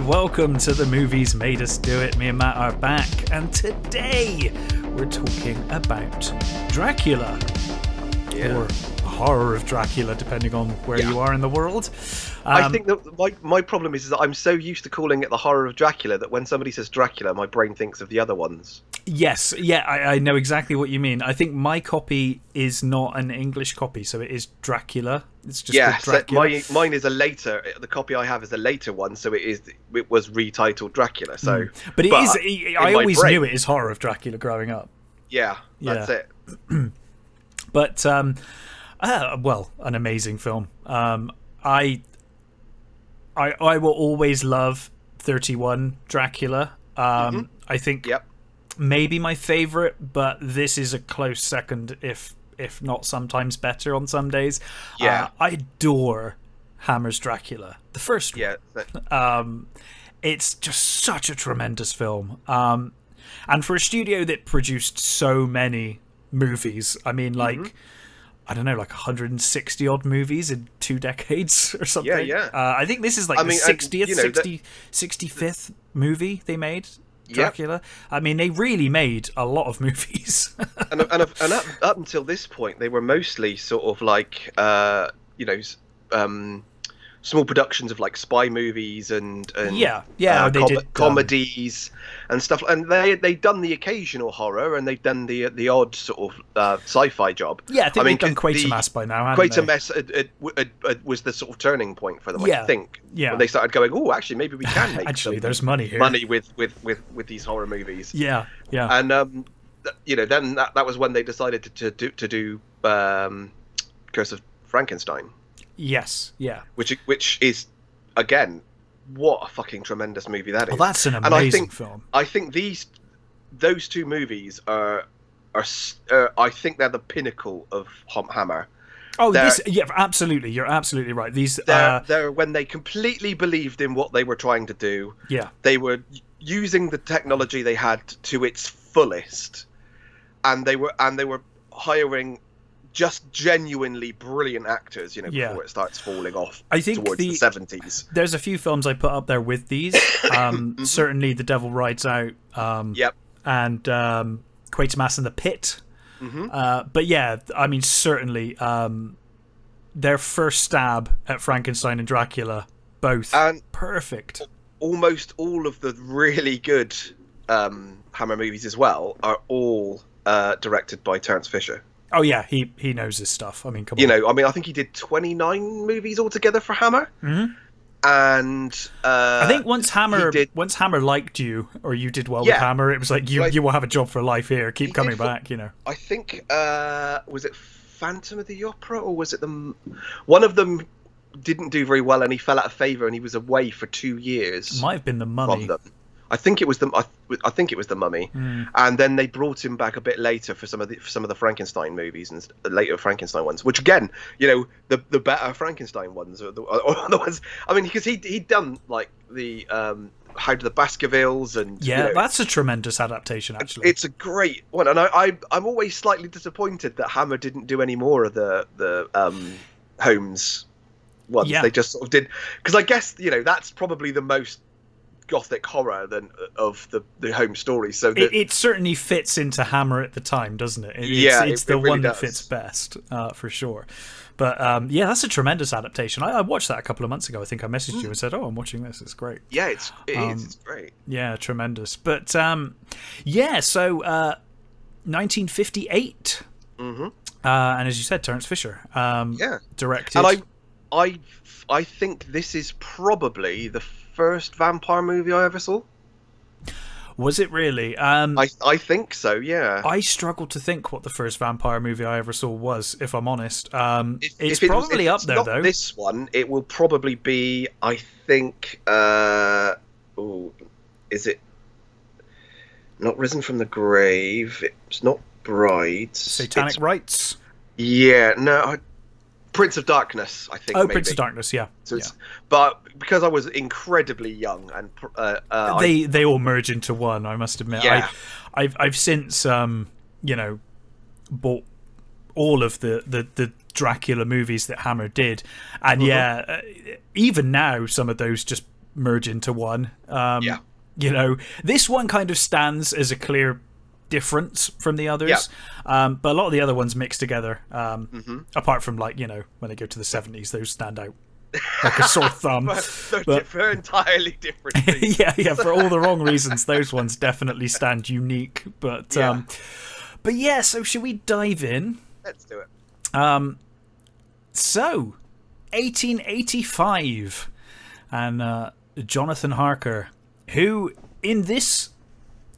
welcome to The Movies Made Us Do It. Me and Matt are back, and today we're talking about Dracula. Or Horror of Dracula, depending on where you are in the world. I think that my problem is that I'm so used to calling it the Horror of Dracula that when somebody says Dracula, my brain thinks of the other ones. Yes, yeah, I know exactly what you mean. I think my copy is not an English copy, so it is Dracula. It's just Dracula. Mine is a later. The copy I have is a later one, so it was retitled Dracula. So, but I always knew it is Horror of Dracula growing up. Yeah, that's it. But well, an amazing film. I will always love 31 Dracula. I think maybe my favorite, but this is a close second, if not sometimes better on some days. I adore Hammer's Dracula, the first one. It's just such a tremendous film. And for a studio that produced so many movies, I mean, like, I don't know, like 160 odd movies in 2 decades or something. I think this is like the 60th, 65th movie they made. Dracula. I mean, they really made a lot of movies. and up until this point, they were mostly sort of like, small productions of like spy movies and comedies and stuff. And they'd done the occasional horror, and they'd done the odd sort of sci-fi job. Yeah, I think they've done Quatermass by now. Quatermass was the sort of turning point for them, I think. Yeah, when they started going, oh, actually, maybe we can make there's money here. Money with these horror movies. Yeah. And then that was when they decided to do Curse of Frankenstein. Yes, yeah. Which is, again, what a fucking tremendous movie that is. Well, that's an amazing film. I think those two movies are I think they're the pinnacle of Hammer. Oh, absolutely. You're absolutely right. They're when they completely believed in what they were trying to do. Yeah. They were using the technology they had to its fullest, and they were hiring just genuinely brilliant actors, before it starts falling off. I think towards the 70s. There's a few films I put up there with these. Certainly The Devil Rides Out. And Quatermass and the Pit. But yeah, I mean, certainly their first stab at Frankenstein and Dracula, both perfect. Almost all of the really good Hammer movies as well are all directed by Terence Fisher. Oh yeah, he knows his stuff. I mean, come on. I think he did 29 movies altogether for Hammer. And I think once Hammer liked you, or you did well with Hammer, it was like you will have a job for life here. Keep coming back. I think was it Phantom of the Opera, or was it one of them didn't do very well and he fell out of favour and he was away for 2 years. Might have been The Mummy. I think it was the Mummy, and then they brought him back a bit later for some of the Frankenstein movies and later Frankenstein ones. Which again, the better Frankenstein ones are the ones. I mean, because he'd done like the How Do the Baskervilles and that's a tremendous adaptation. Actually, it's a great one, and I'm always slightly disappointed that Hammer didn't do any more of the Holmes ones. They just sort of did, because I guess that's probably the most gothic horror of the home story, so it certainly fits into Hammer at the time, doesn't it? It's the one that fits best, for sure. But that's a tremendous adaptation. I watched that a couple of months ago. I think I messaged you and said, I'm watching this, it's great. It's great. Yeah, tremendous. But so 1958, and as you said, Terence Fisher directed. And I think this is probably the first vampire movie I ever saw. Was it really? I think so, yeah. I struggle to think what the first vampire movie I ever saw was, if I'm honest. It's probably up there, though. This one, it will probably be, I think, is it not Risen from the Grave? It's not Brides. Satanic Rites? Yeah, no, Prince of Darkness, I think. Oh, maybe. Prince of Darkness, yeah. So but because I was incredibly young, and they all merge into one, I must admit. Yeah. I've since bought all of the Dracula movies that Hammer did, and even now some of those just merge into one. Yeah. You know, this one kind of stands as a clear difference from the others, but a lot of the other ones mix together. Apart from, like, you know, when they go to the 70s, those stand out like a sore thumb. For entirely different things. yeah, for all the wrong reasons. Those ones definitely stand unique. But yeah, so should we dive in? Let's do it. So, 1885, and Jonathan Harker, who in this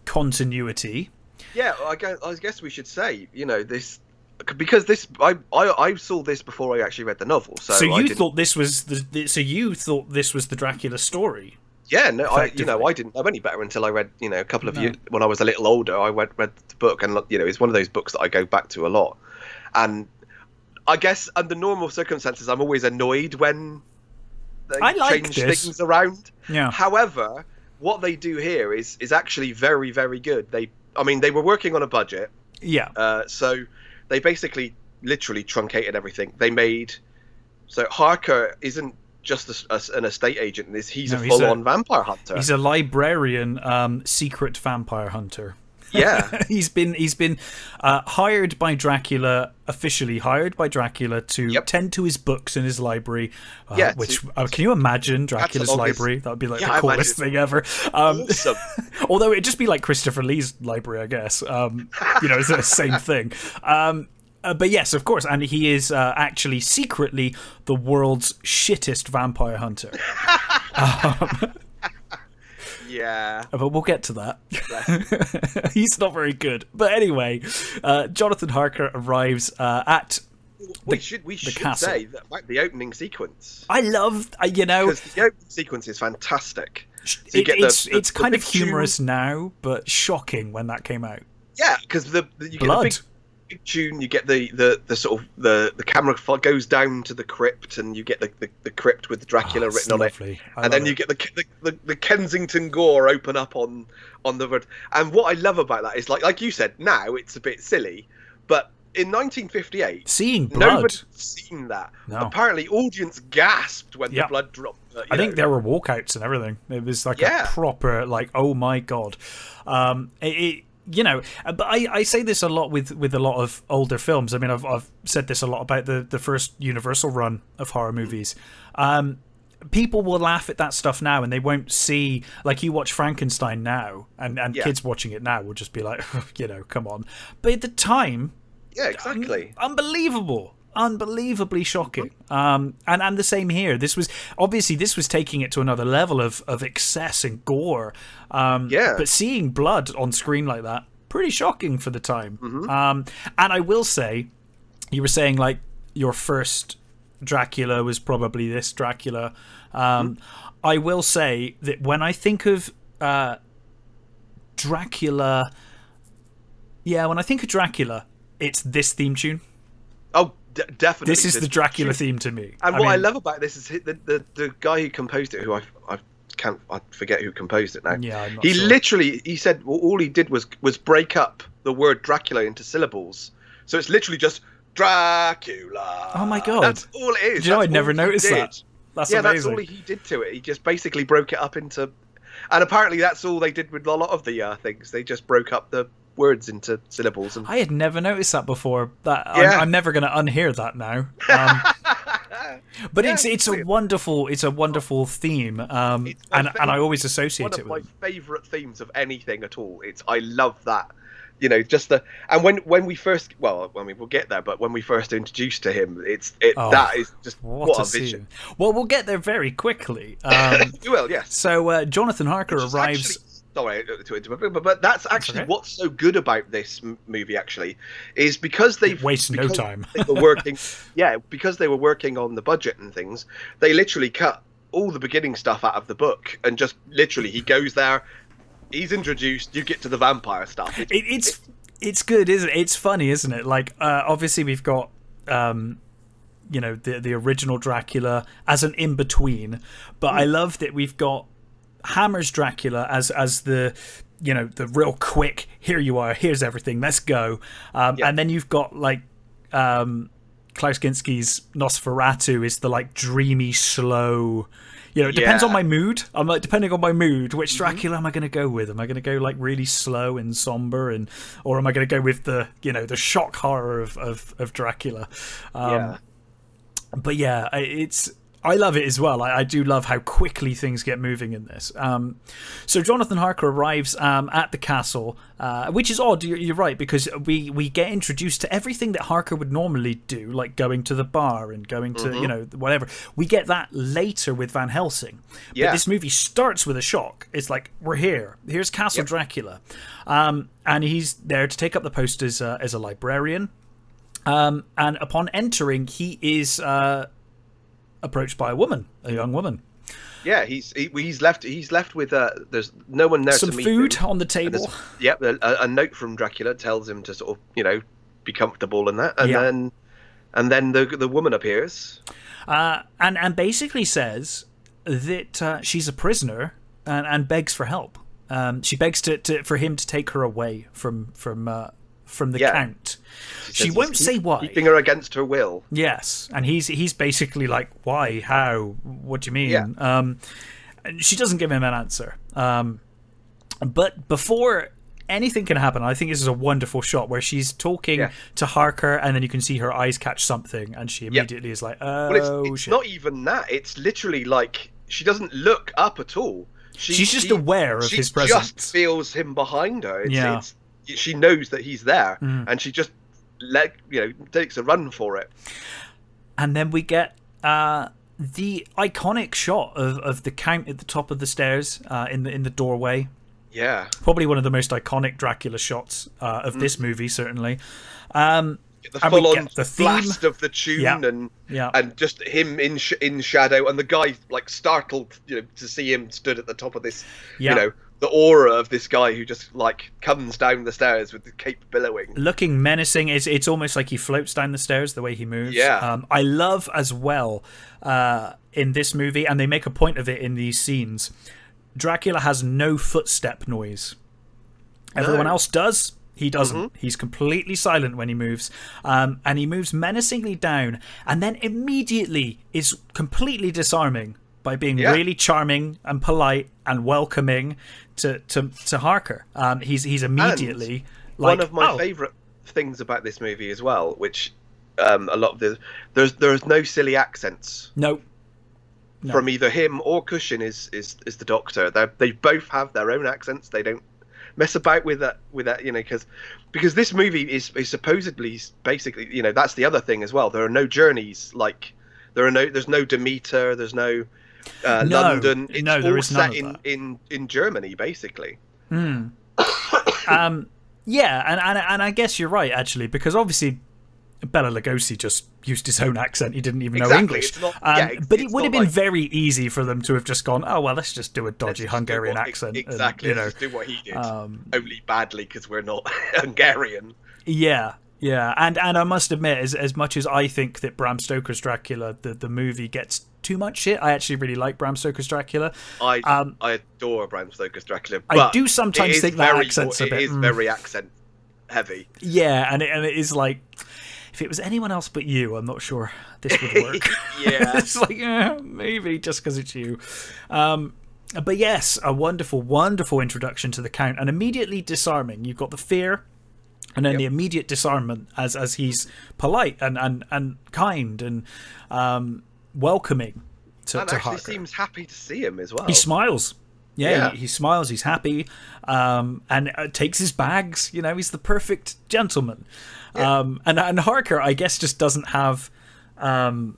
continuity, I guess we should say, you know, this, because this I saw this before I actually read the novel. So you thought this was the Dracula story? Yeah, no, I didn't know any better until I read, you know, a couple of years when I was a little older. I read the book, and, you know, it's one of those books that I go back to a lot. And I guess under normal circumstances, I'm always annoyed when they change things around. Yeah. However, what they do here is actually very, very good. They were working on a budget. Yeah. So they basically literally truncated everything. So Harker isn't just an estate agent. He's a full-on vampire hunter. He's a librarian, secret vampire hunter. Yeah. he's been hired by Dracula, officially hired by Dracula to tend to his books in his library. Can you imagine Dracula's library? That would be like the coolest thing ever. Awesome. Although it'd just be like Christopher Lee's library, I guess. You know, it's the same thing. But yes, of course, and he is actually secretly the world's shittest vampire hunter. Yeah. But we'll get to that. He's not very good. But anyway, Jonathan Harker arrives at we should say that, like, the opening sequence. I love, you know, because the opening sequence is fantastic. So it's kind of humorous now, but shocking when that came out. Yeah, because you get the big tune, you get the sort of the camera goes down to the crypt, and you get the crypt with Dracula written on it, and then you get the Kensington gore open up on the road. And what I love about that is, like you said, now it's a bit silly, but in 1958, seeing blood, nobody's seen that. No. Apparently, audience gasped when the blood dropped. I think there were walkouts and everything. It was like a proper, like, oh my god. You know, but I say this a lot with a lot of older films. I mean, I've said this a lot about the first Universal run of horror movies. People will laugh at that stuff now, and they won't see, like, you watch Frankenstein now, and kids watching it now will just be like, you know, come on. But at the time, yeah, exactly, unbelievably shocking. And the same here. This was taking it to another level of excess and gore. But seeing blood on screen like that, pretty shocking for the time. And I will say, you were saying, like, your first Dracula was probably this Dracula. I will say that when I think of Dracula, it's this theme tune. Oh, definitely. This is the Dracula theme to me. And what I love about this is the guy who composed it, who I forget who composed it now. Yeah, I'm not he sure. literally, he said, well, all he did was break up the word Dracula into syllables. So it's literally just Dracula. Oh my god. That's all it is. Do you know, I never noticed that. That's amazing. That's all he did to it. He just basically broke it up into... And apparently that's all they did with a lot of the things. They just broke up the words into syllables. And... I had never noticed that before. I'm never going to unhear that now. But it's a wonderful theme, and I always associate it with one of my favourite themes of anything at all. I love that. You know, just when we first, well, I mean, we'll get there, but when we first introduced to him, that is just what a vision. Well, we'll get there very quickly. You will, yes. So Jonathan Harker arrives. Sorry to interrupt, but that's actually what's so good about this movie. Actually, is because they waste no time. They were working, because they were working on the budget and things. They literally cut all the beginning stuff out of the book, and just literally he goes there. He's introduced. You get to the vampire stuff. It's good, isn't it? It's funny, isn't it? Like, obviously we've got, you know, the original Dracula as an in between, but I love that we've got Hammer's Dracula as the, you know, the real quick. Here you are. Here's everything. Let's go. And then you've got, like, Klaus Kinski's Nosferatu is the like dreamy, slow. You know, it depends on my mood. I'm like, depending on my mood, which Dracula am I going to go with? Am I going to go like really slow and somber, or am I going to go with the the shock horror of Dracula? But yeah, I love it as well. I do love how quickly things get moving in this. So Jonathan Harker arrives at the castle, which is odd. You're right, because we get introduced to everything that Harker would normally do, like going to the bar and going to whatever. We get that later with Van Helsing. But this movie starts with a shock. It's like, we're here. Here's Castle Dracula, and he's there to take up the post as a librarian. And upon entering, he is approached by a young woman. Yeah, he's left with there's no one there some to meet food him. on the table. A note from Dracula tells him to sort of be comfortable in that, and then the woman appears, and basically says that she's a prisoner and begs for help. She begs for him to take her away from the Count. She won't say why. Keeping her against her will. Yes, and he's basically like, why? How? What do you mean? Yeah. And she doesn't give him an answer. But before anything can happen, I think this is a wonderful shot where she's talking to Harker, and then you can see her eyes catch something, and she immediately is like, oh, well, it's shit. Not even that. It's literally like she doesn't look up at all. She's just aware of his presence. She just feels him behind her. She knows that he's there, and she just takes a run for it. And then we get the iconic shot of the Count at the top of the stairs in the doorway. Yeah, probably one of the most iconic Dracula shots of this movie, certainly. The full-on blast of the tune, and just him in shadow, and the guy like startled, to see him stood at the top of this, the aura of this guy who just like comes down the stairs with the cape billowing, looking menacing. It's almost like he floats down the stairs the way he moves. I love as well in this movie, and they make a point of it in these scenes, Dracula has no footstep noise. Everyone else does. He doesn't. He's completely silent when he moves, and he moves menacingly down, and then immediately is completely disarming by being really charming and polite and welcoming to Harker. He's immediately like, one of my favourite things about this movie as well, which a lot of there's no silly accents. No. From either him or Cushing is the Doctor. They both have their own accents. They don't mess about with that, because this movie is supposedly basically, that's the other thing as well. There are no journeys, like there's no Demeter, there's no London. It's all set in Germany, basically. And I guess you're right, actually, because obviously Bela Lugosi just used his own accent. He didn't even know English. But it would have been very easy for them to have just gone, oh, well, let's just do a dodgy Hungarian accent. Exactly. Let's just do what he did. Only badly, because we're not Hungarian. Yeah. And I must admit, as much as I think that Bram Stoker's Dracula, the movie, gets too much shit, I actually really like Bram Stoker's Dracula. I adore Bram Stoker's Dracula. But I do sometimes think that accent's a bit... It is very accent heavy. Yeah, and it is like... If it was anyone else but you, I'm not sure this would work. It's like, maybe just because it's you. But yes, a wonderful, wonderful introduction to the Count, and immediately disarming. You've got the fear, and then the immediate disarmament as he's polite and kind and welcoming to Harker. And actually seems happy to see him as well. He smiles. Yeah. He smiles, he's happy, and takes his bags. He's the perfect gentleman. And Harker, I guess, just doesn't have, doesn't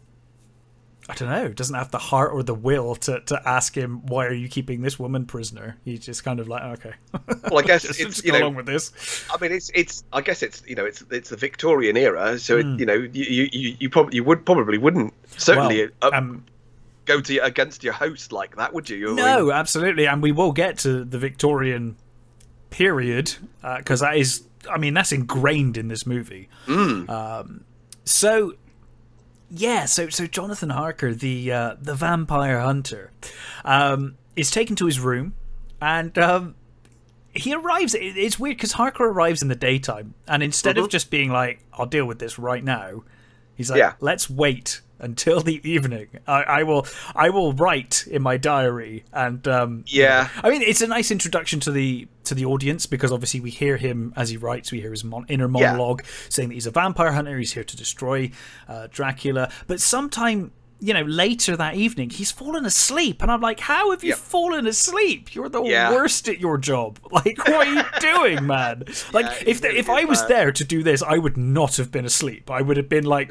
have the heart or the will to ask him, why are you keeping this woman prisoner? He's just kind of like, okay. Well, I guess just go along with this. I mean, I guess it's the Victorian era, so you probably wouldn't certainly go against your host like that, would you? No, absolutely, and we will get to the Victorian period because that is. I mean, that's ingrained in this movie. So Jonathan Harker, the vampire hunter, is taken to his room, and he arrives. It's weird because Harker arrives in the daytime, and instead of just being like, "I'll deal with this right now," He's like, let's wait until the evening. I will write in my diary. And I mean, it's a nice introduction to the audience, because obviously we hear him as he writes. We hear his inner monologue saying that he's a vampire hunter. He's here to destroy Dracula. But sometime, later that evening, he's fallen asleep, and I'm like, how have you fallen asleep? You're the worst at your job. Like, what are you doing, man? Like, if I was there to do this, I would not have been asleep. I would have been like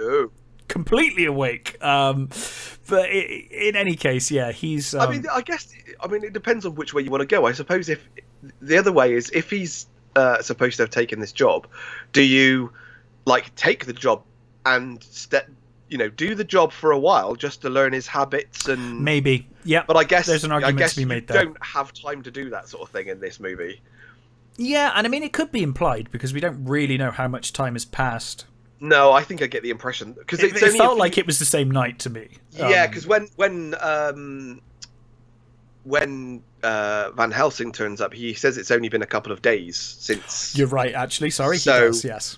completely awake. But in any case, he's. I mean, it depends on which way you want to go. I suppose if the other way is, if he's supposed to have taken this job, do you like take the job and do the job for a while just to learn his habits and maybe, But I guess there's an argument to be made there. Don't have time to do that sort of thing in this movie. Yeah, and I mean, it could be implied because we don't really know how much time has passed. No, I think I get the impression because it felt like it was the same night to me. Yeah, because when Van Helsing turns up, he says it's only been a couple of days since. You're right, actually. Sorry, he does. Yes.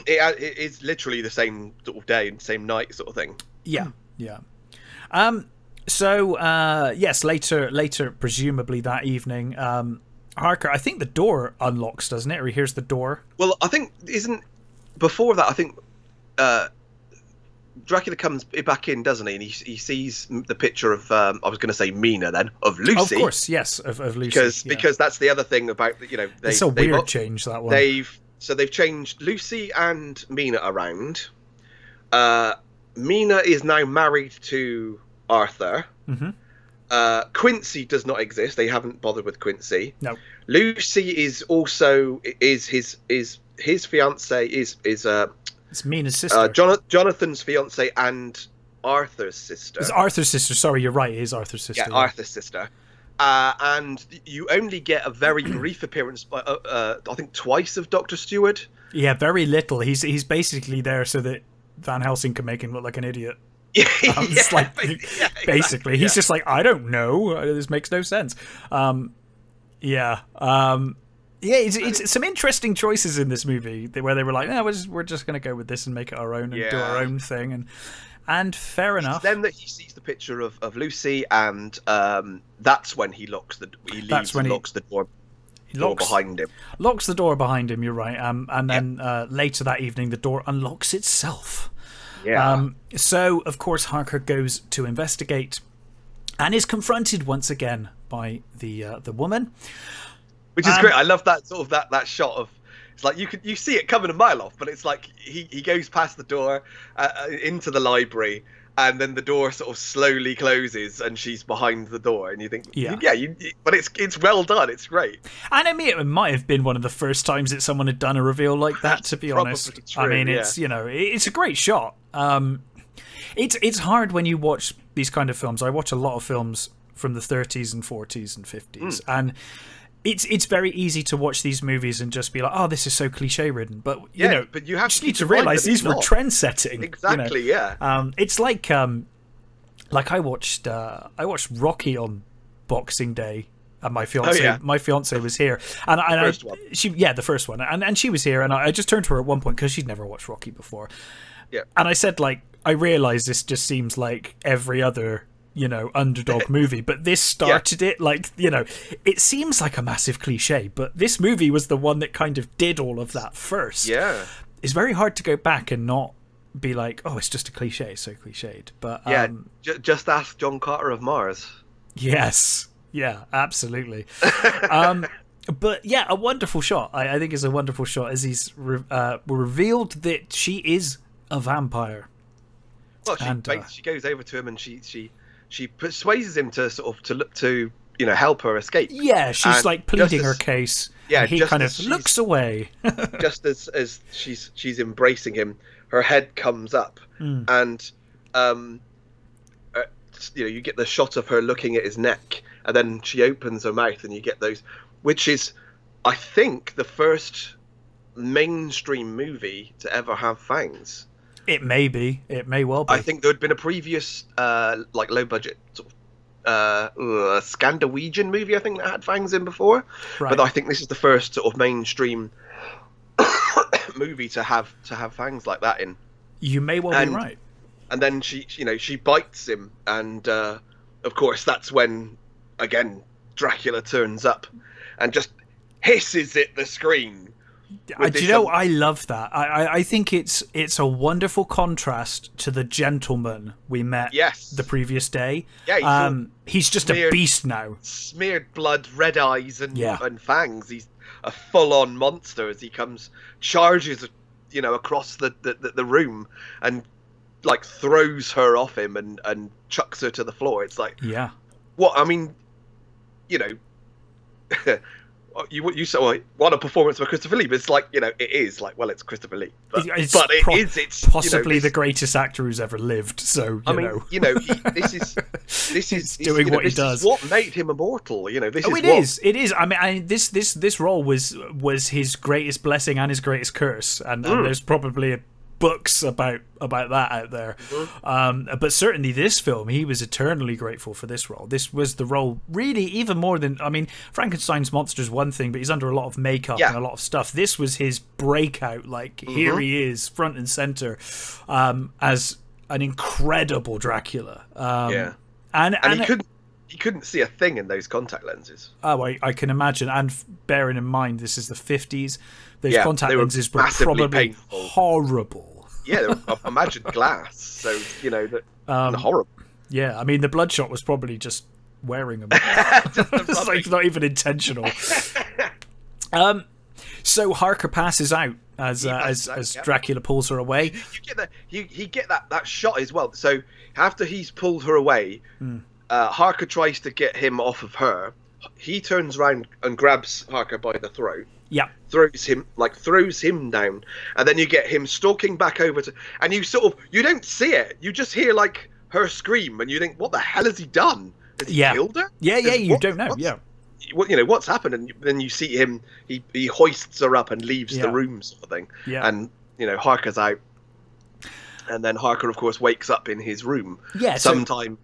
It's literally the same sort of day and same night sort of thing. Yeah. So yes, later, presumably that evening, Harker, I think the door unlocks, doesn't it? Or he hears the door. Well, I think before that. I think Dracula comes back in, doesn't he? And he sees the picture of I was going to say Mina, then of Lucy. Of course, yes, of Lucy. Because that's the other thing about it's a weird change, that one. They've changed Lucy and Mina around. Mina is now married to Arthur. Mm-hmm. Quincy does not exist. They haven't bothered with Quincy. No. Lucy is also his fiance is it's Mina's sister. Jonathan's fiance and Arthur's sister. It's Arthur's sister. Sorry, you're right. It is Arthur's sister. Yeah, Arthur's sister. And you only get a very brief appearance, by, I think twice, of Dr. Stewart. Yeah, very little. He's basically there so that Van Helsing can make him look like an idiot. It's like, basically, he's just like, I don't know. This makes no sense. It's some interesting choices in this movie where they were like, no, we're just going to go with this and make it our own and do our own thing. And fair enough. Then that he sees the picture of Lucy, and that's when he locks the door. Behind him. Locks the door behind him. You're right. And then later that evening, the door unlocks itself. Yeah. So of course Harker goes to investigate, and is confronted once again by the woman, which is great. I love that sort of that shot of. It's like you see it coming a mile off, but it's like he goes past the door into the library, and then the door sort of slowly closes, and she's behind the door, and you think, but it's well done. It's great. And I mean, it might have been one of the first times that someone had done a reveal like that. To be honest, true, I mean, it's it's a great shot. It's hard when you watch these kind of films. I watch a lot of films from the 30s and 40s and 50s, and it's very easy to watch these movies and just be like, oh, this is so cliche ridden. But but you have just need to realize these were trend setting. Exactly, it's like I watched Rocky on Boxing Day, and my fiance was here, and the first one, and she was here, and I just turned to her at one point because she'd never watched Rocky before, and I said, like, I realized this just seems like every other underdog movie, but this started it. Like, it seems like a massive cliche, but this movie was the one that kind of did all of that first. It's very hard to go back and not be like, oh, it's just a cliche, so cliched. But just ask John Carter of Mars. Yes, absolutely. But yeah, a wonderful shot. I think it's a wonderful shot as he's revealed that she is a vampire. Well, she goes over to him and she persuades him to sort of to help her escape. Yeah, she's like pleading her case. Yeah, and he kind of looks away. Just as she's embracing him, her head comes up, and you get the shot of her looking at his neck, and then she opens her mouth, and you get those, which is, I think, the first mainstream movie to ever have fangs. It may be. It may well be. I think there had been a previous, like, low-budget sort of Scandinavian movie, I think, that had fangs in before. Right. But I think this is the first sort of mainstream movie to have fangs like that in. You may well be right. And then she bites him, and of course that's when again Dracula turns up and just hisses at the screen. Do you know, I love that. I think it's a wonderful contrast to the gentleman we met the previous day. Yeah, he's just a beast now. Smeared blood, red eyes, and fangs. He's a full-on monster as he charges, across the room and like throws her off him and chucks her to the floor. It's like, what? I mean, you say, what a performance by Christopher Lee, but it's like, it is like, well, it's Christopher Lee, but it's possibly the greatest actor who's ever lived. So this is doing what he does. Is what made him immortal. It is. I mean, this role was his greatest blessing and his greatest curse, and there's probably books about that out there. But certainly this film, he was eternally grateful for this role. This was the role, really, even more than, I mean, Frankenstein's monster is one thing, but he's under a lot of makeup and a lot of stuff. This was his breakout. Like, here he is, front and center, as an incredible Dracula. And he couldn't see a thing in those contact lenses. Oh, I can imagine. And bearing in mind, this is the 50s. Those contact lenses were probably painful. Horrible. Yeah, imagine glass. So, horrible. Yeah, I mean, the Bloodshot was probably just wearing them. It's like not even intentional. So Harker passes out as Dracula pulls her away. You get that shot as well. So after he's pulled her away, Harker tries to get him off of her. He turns around and grabs Harker by the throat. Yeah. Throws him down, and then you get him stalking back over to, and you don't see it. You just hear like her scream, and you think, what the hell has he done? Has he killed her? Yeah, you don't know. What's happened? And then you see him. He hoists her up and leaves the room, sort of thing. Yeah. And Harker's out. And then Harker, of course, wakes up in his room. Yeah. Sometime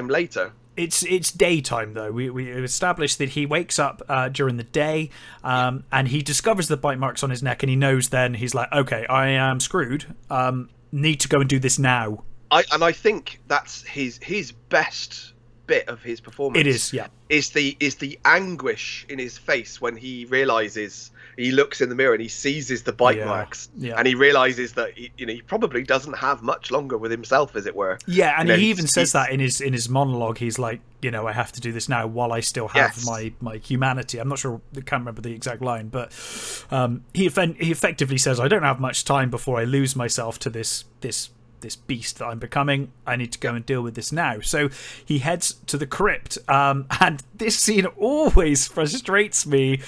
later. It's daytime, though. We established that he wakes up during the day, and he discovers the bite marks on his neck, and he knows then, he's like, okay, I am screwed. Need to go and do this now. I think that's his best bit of his performance. It is, yeah. Is the anguish in his face when he realizes, he looks in the mirror and he seizes the bite marks, and he realizes that he probably doesn't have much longer with himself, as it were. Yeah, and he even says that in his monologue. He's like, I have to do this now while I still have my humanity. I'm not sure, I can't remember the exact line, but he effectively says, I don't have much time before I lose myself to this beast that I'm becoming. I need to go and deal with this now. So he heads to the crypt, and this scene always frustrates me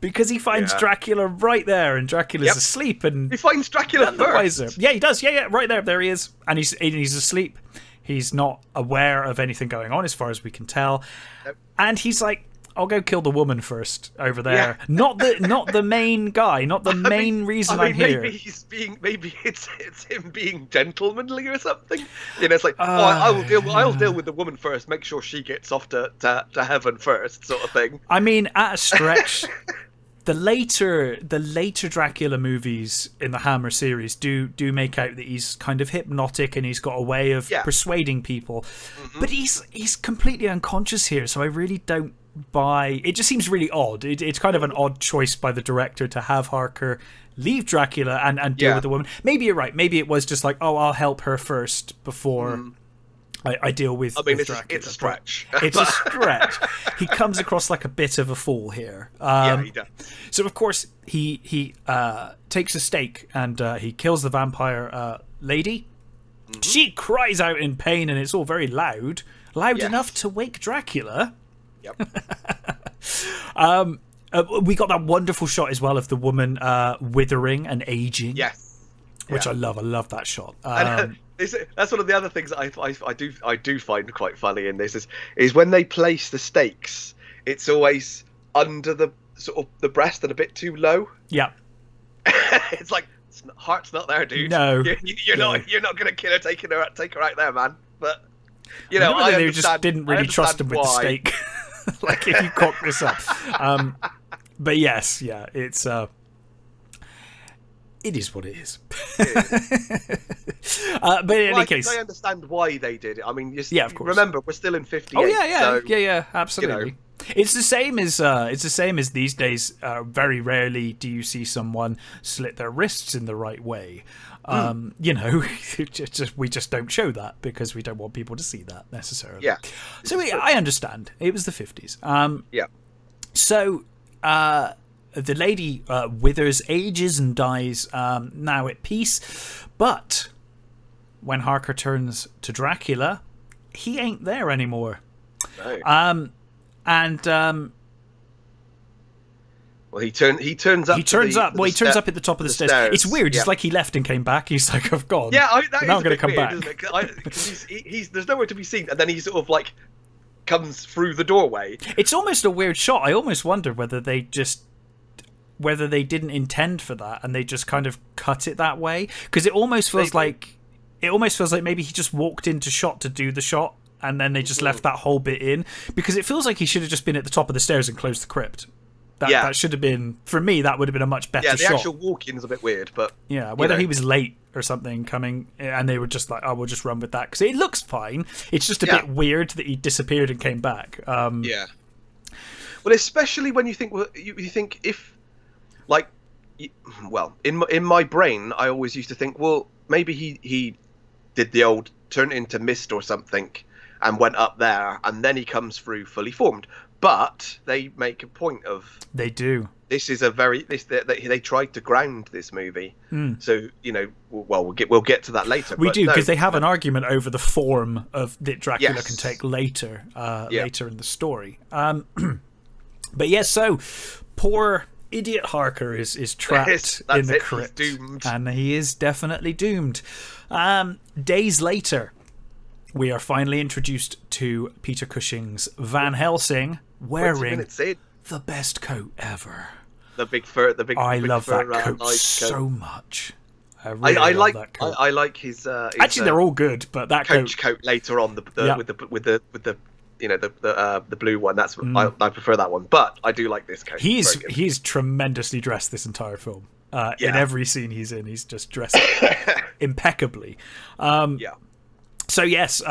because he finds Dracula right there, and Dracula's asleep, and he finds Dracula first. Yeah, he does. Yeah, right there he is, and he's asleep. He's not aware of anything going on as far as we can tell, and he's like, I'll go kill the woman first over there. Not the main guy, not the main reason I'm here. Maybe it's him being gentlemanly or something. It's like, I'll deal with the woman first. Make sure she gets off to heaven first, sort of thing. I mean, at a stretch, the later Dracula movies in the Hammer series do make out that he's kind of hypnotic and he's got a way of persuading people, but he's completely unconscious here. So I really don't buy. It just seems really odd. It's kind of an odd choice by the director to have Harker leave Dracula and deal with the woman. Maybe you're right. Maybe it was just like, I'll help her first before I deal with. I mean, it's a stretch. It's a stretch. He comes across like a bit of a fool here. He does. So of course he takes a stake and he kills the vampire lady. She cries out in pain, and it's all very loud enough to wake Dracula. We got that wonderful shot as well of the woman withering and aging. Which I love. I love that shot. That's one of the other things that I do find quite funny in this is when they place the stakes. It's always under the sort of the breast and a bit too low. Yeah. It's like, heart's not there, dude. No, you're not gonna kill her, take her out there, man. But they just didn't really trust him with the stake. Like, if you cock this up. But yes, it's it is what it is. It But in any case, I understand why they did it. I mean, yeah, of course. Remember, we're still in 58. Oh yeah, so, yeah, absolutely. It's the same as these days. Very rarely do you see someone slit their wrists in the right way. You know, we just don't show that because we don't want people to see that necessarily. Yeah. So I understand. It was the 50s. Yeah. So the lady withers, ages, and dies, now at peace. But when Harker turns to Dracula, he ain't there anymore. No. Well, he turns up. He turns up at the top of the stairs. It's weird. Yeah. It's like he left and came back. He's like, I've gone. Yeah, now I'm going to come weird, back. Because there's nowhere to be seen, and then he sort of like comes through the doorway. It's almost a weird shot. I almost wonder whether they didn't intend for that and they just kind of cut it that way, because it almost feels like maybe he just walked into shot to do the shot and then they just left that whole bit in, because it feels like he should have just been at the top of the stairs and closed the crypt. That should have been, for me, that would have been a much better shot. Yeah, the actual walk-in is a bit weird, but yeah, whether he was late or something coming and they were just like, oh, we'll just run with that because it looks fine. It's just a bit weird that he disappeared and came back. Yeah. Well, especially when you think, you think if, like, well, in my brain, I always used to think, well, maybe he did the old turn into mist or something and went up there, and then he comes through fully formed. But they make a point of... They do. This is a very... They tried to ground this movie. So, you know, well, we'll get to that later. We do, because they have an argument over the form that Dracula can take later in the story. But yeah, so poor idiot Harker is trapped in the crypt. He's doomed. And he is definitely doomed. Days later, we are finally introduced to Peter Cushing's Van Helsing wearing the best coat ever. The big fur. I love that coat so much. I love that coat. I like his. Actually, they're all good, but that coat later on with the you know the blue one. That's I prefer that one, but I do like this coat. He's tremendously dressed this entire film. In every scene he's in, he's just dressed impeccably. So yes,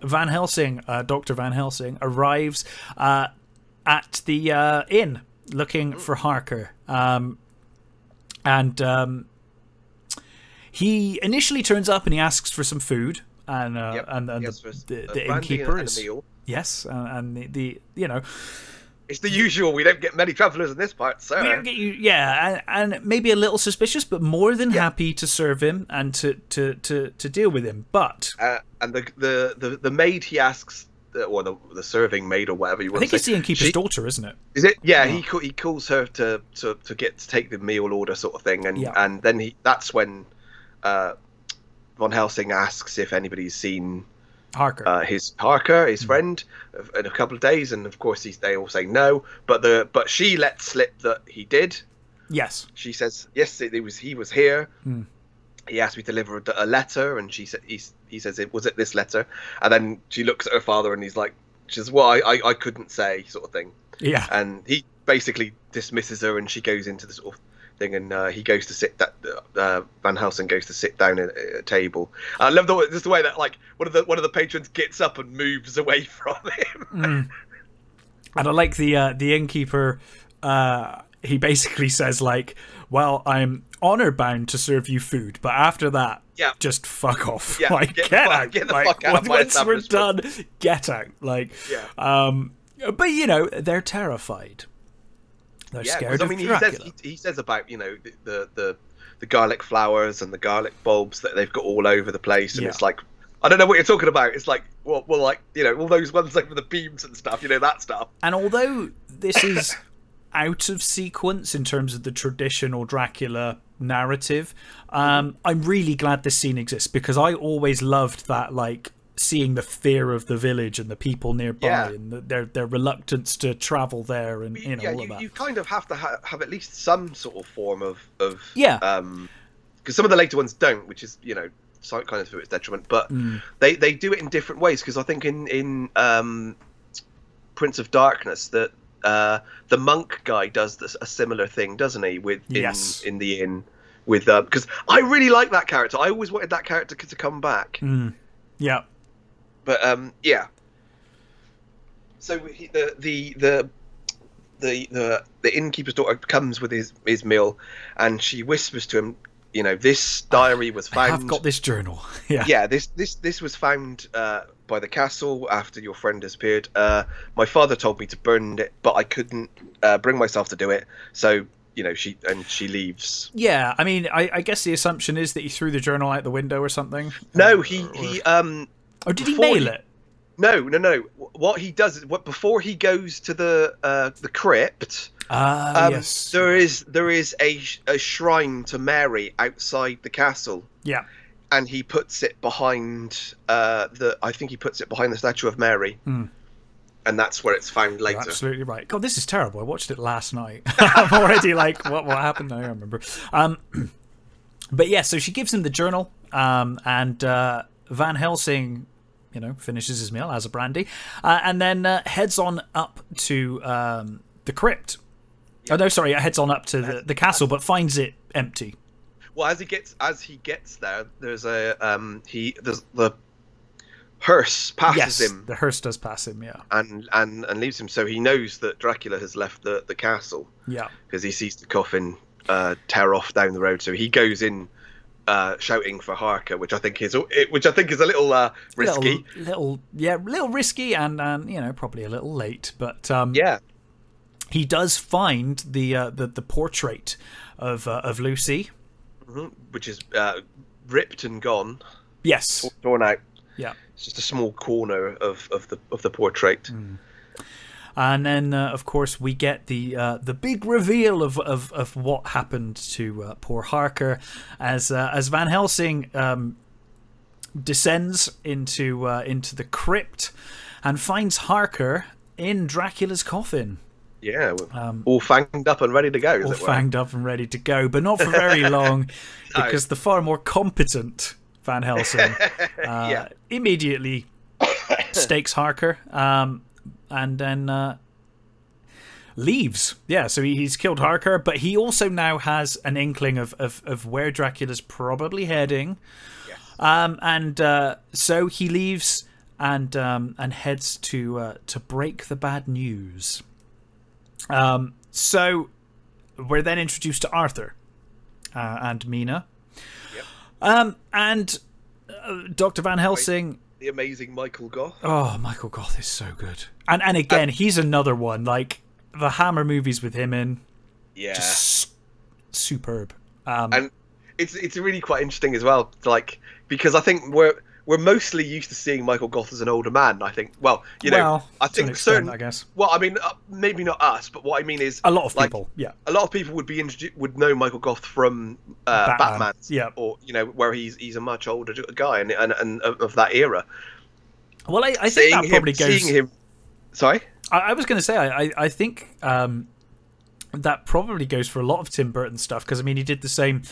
Van Helsing, Dr. Van Helsing, arrives at the inn looking for Harker, and he initially turns up and he asks for some food, and the innkeeper is and the you know. It's the usual. We don't get many travellers in this part, so we don't get you. Yeah, and maybe a little suspicious, but more than happy to serve him and to deal with him. But and the maid he asks, or the serving maid or whatever you want. I think it's the innkeeper's daughter, isn't it? Is it? Yeah, he calls her to take the meal order sort of thing, and then that's when Von Helsing asks if anybody's seen Harker, his friend, in a couple of days, and of course they all say no. But she lets slip that he did. Yes, she says yes. He was here. He asked me to deliver a letter, and she said he says it was it this letter, and then she looks at her father, and he's like, she says, well, I couldn't say, sort of thing. Yeah, and he basically dismisses her, and she goes into the sort of thing, and he goes to sit Van Helsing goes to sit down at a table. I love the way that like one of the patrons gets up and moves away from him. And I like the innkeeper. He basically says like, well, I'm honor bound to serve you food, but after that, just fuck off. Yeah, like get out. Get the fuck out. Once we're done, get out. Like, but you know, they're terrified. They're scared of Dracula. He says about, you know, the garlic flowers and the garlic bulbs that they've got all over the place, and it's like, I don't know what you're talking about. It's like, well, like, you know, all those ones over the beams and stuff, you know, that stuff. And although this is out of sequence in terms of the traditional Dracula narrative, I'm really glad this scene exists, because I always loved that, like, seeing the fear of the village and the people nearby and their reluctance to travel there, and all of that. You kind of have to have at least some sort of form of because some of the later ones don't, which is, you know, kind of to its detriment, but they do it in different ways, because I think in Prince of Darkness that the monk guy does a similar thing, doesn't he, in the inn, with because I really like that character. I always wanted that character to come back. Yeah, but yeah. So the innkeeper's daughter comes with his meal, and she whispers to him, you know, this diary was found. I've got this journal. Yeah. This was found by the castle after your friend disappeared. My father told me to burn it, but I couldn't bring myself to do it. So, you know, she leaves. Yeah, I mean, I guess the assumption is that he threw the journal out the window or something. No, or did he mail it? No. What he does is, before he goes to the crypt, yes, there is a shrine to Mary outside the castle. Yeah, and he puts it behind I think he puts it behind the statue of Mary, and that's where it's found later. You're absolutely right. God, this is terrible. I watched it last night. I'm already like, what happened? I don't remember. But yeah, so she gives him the journal, and Van Helsing, you know, finishes his meal, has a brandy, and then heads on up to the crypt. Yeah. Oh no, sorry, heads on up to the castle, but finds it empty. Well, as he gets there, there's the hearse passes him. The hearse does pass him, yeah, and leaves him. So he knows that Dracula has left the castle. Yeah, because he sees the coffin tear off down the road. So he goes in. Shouting for Harker, which I think is a little risky, little risky, and you know, probably a little late. But yeah, he does find the portrait of Lucy, which is ripped and gone. Yes, torn out. Yeah, it's just a small corner of the portrait. And then, of course, we get the big reveal of what happened to poor Harker as Van Helsing descends into the crypt and finds Harker in Dracula's coffin. Yeah, all fanged up and ready to go. All fanged up and ready to go, but not for very long, because the far more competent Van Helsing immediately stakes Harker. And then leaves. Yeah, so he's killed Harker, but he also now has an inkling of where Dracula's probably heading. Yes. And so he leaves and heads to break the bad news. So we're then introduced to Arthur and Mina. Yep. And Dr. Van Helsing. The amazing Michael Goth. Oh, Michael Goth is so good. And again, he's another one. Like, the Hammer movies with him in. Yeah. Just superb. And it's really quite interesting as well, like, because I think we're mostly used to seeing Michael Goth as an older man, I think. Well, you know, I think certain, I guess. Well, I mean, maybe not us, but what I mean is a lot of people. Yeah, a lot of people would know Michael Goth from Batman. Yeah, or you know, where he's a much older guy and of that era. Well, I think that probably goes. Seeing him, sorry, I was going to say I think that probably goes for a lot of Tim Burton stuff, because I mean he did the same.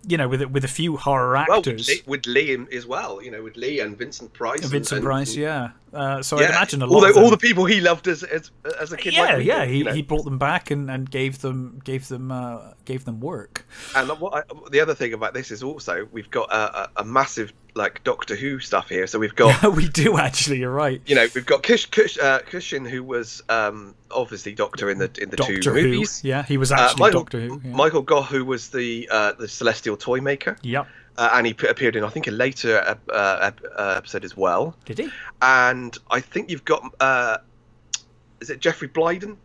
You know, with a few horror actors. Well, with Lee as well, you know, with Lee and Vincent Price. Price, yeah. So I'd imagine a lot of all the people he loved as a kid. Yeah, he brought them back and gave them work. And the other thing about this is also we've got a massive like Doctor Who stuff here. So we've got we do actually. You're right. You know, we've got Cushing, who was obviously Doctor in the Doctor two movies. Yeah, he was actually Doctor Who. Yeah. Michael Goth, who was the Celestial Toy Maker. Yep. And he appeared in, I think, a later episode as well. Did he? And I think you've got, is it Jeffrey Blyden?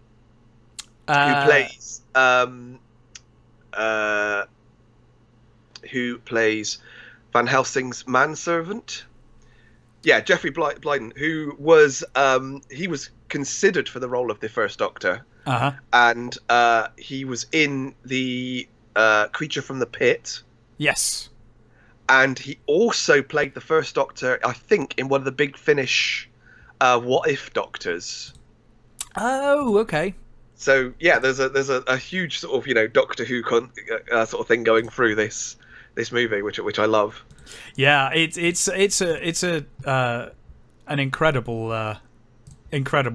Who plays Van Helsing's manservant? Yeah, Jeffrey Blyden, who was he was considered for the role of the First Doctor, and he was in the Creature from the Pit. Yes. And he also played the First Doctor, I think, in one of the Big Finish What If Doctors. Oh, okay. So yeah, there's a huge sort of, you know, Doctor Who sort of thing going through this movie, which I love. Yeah, it's an incredible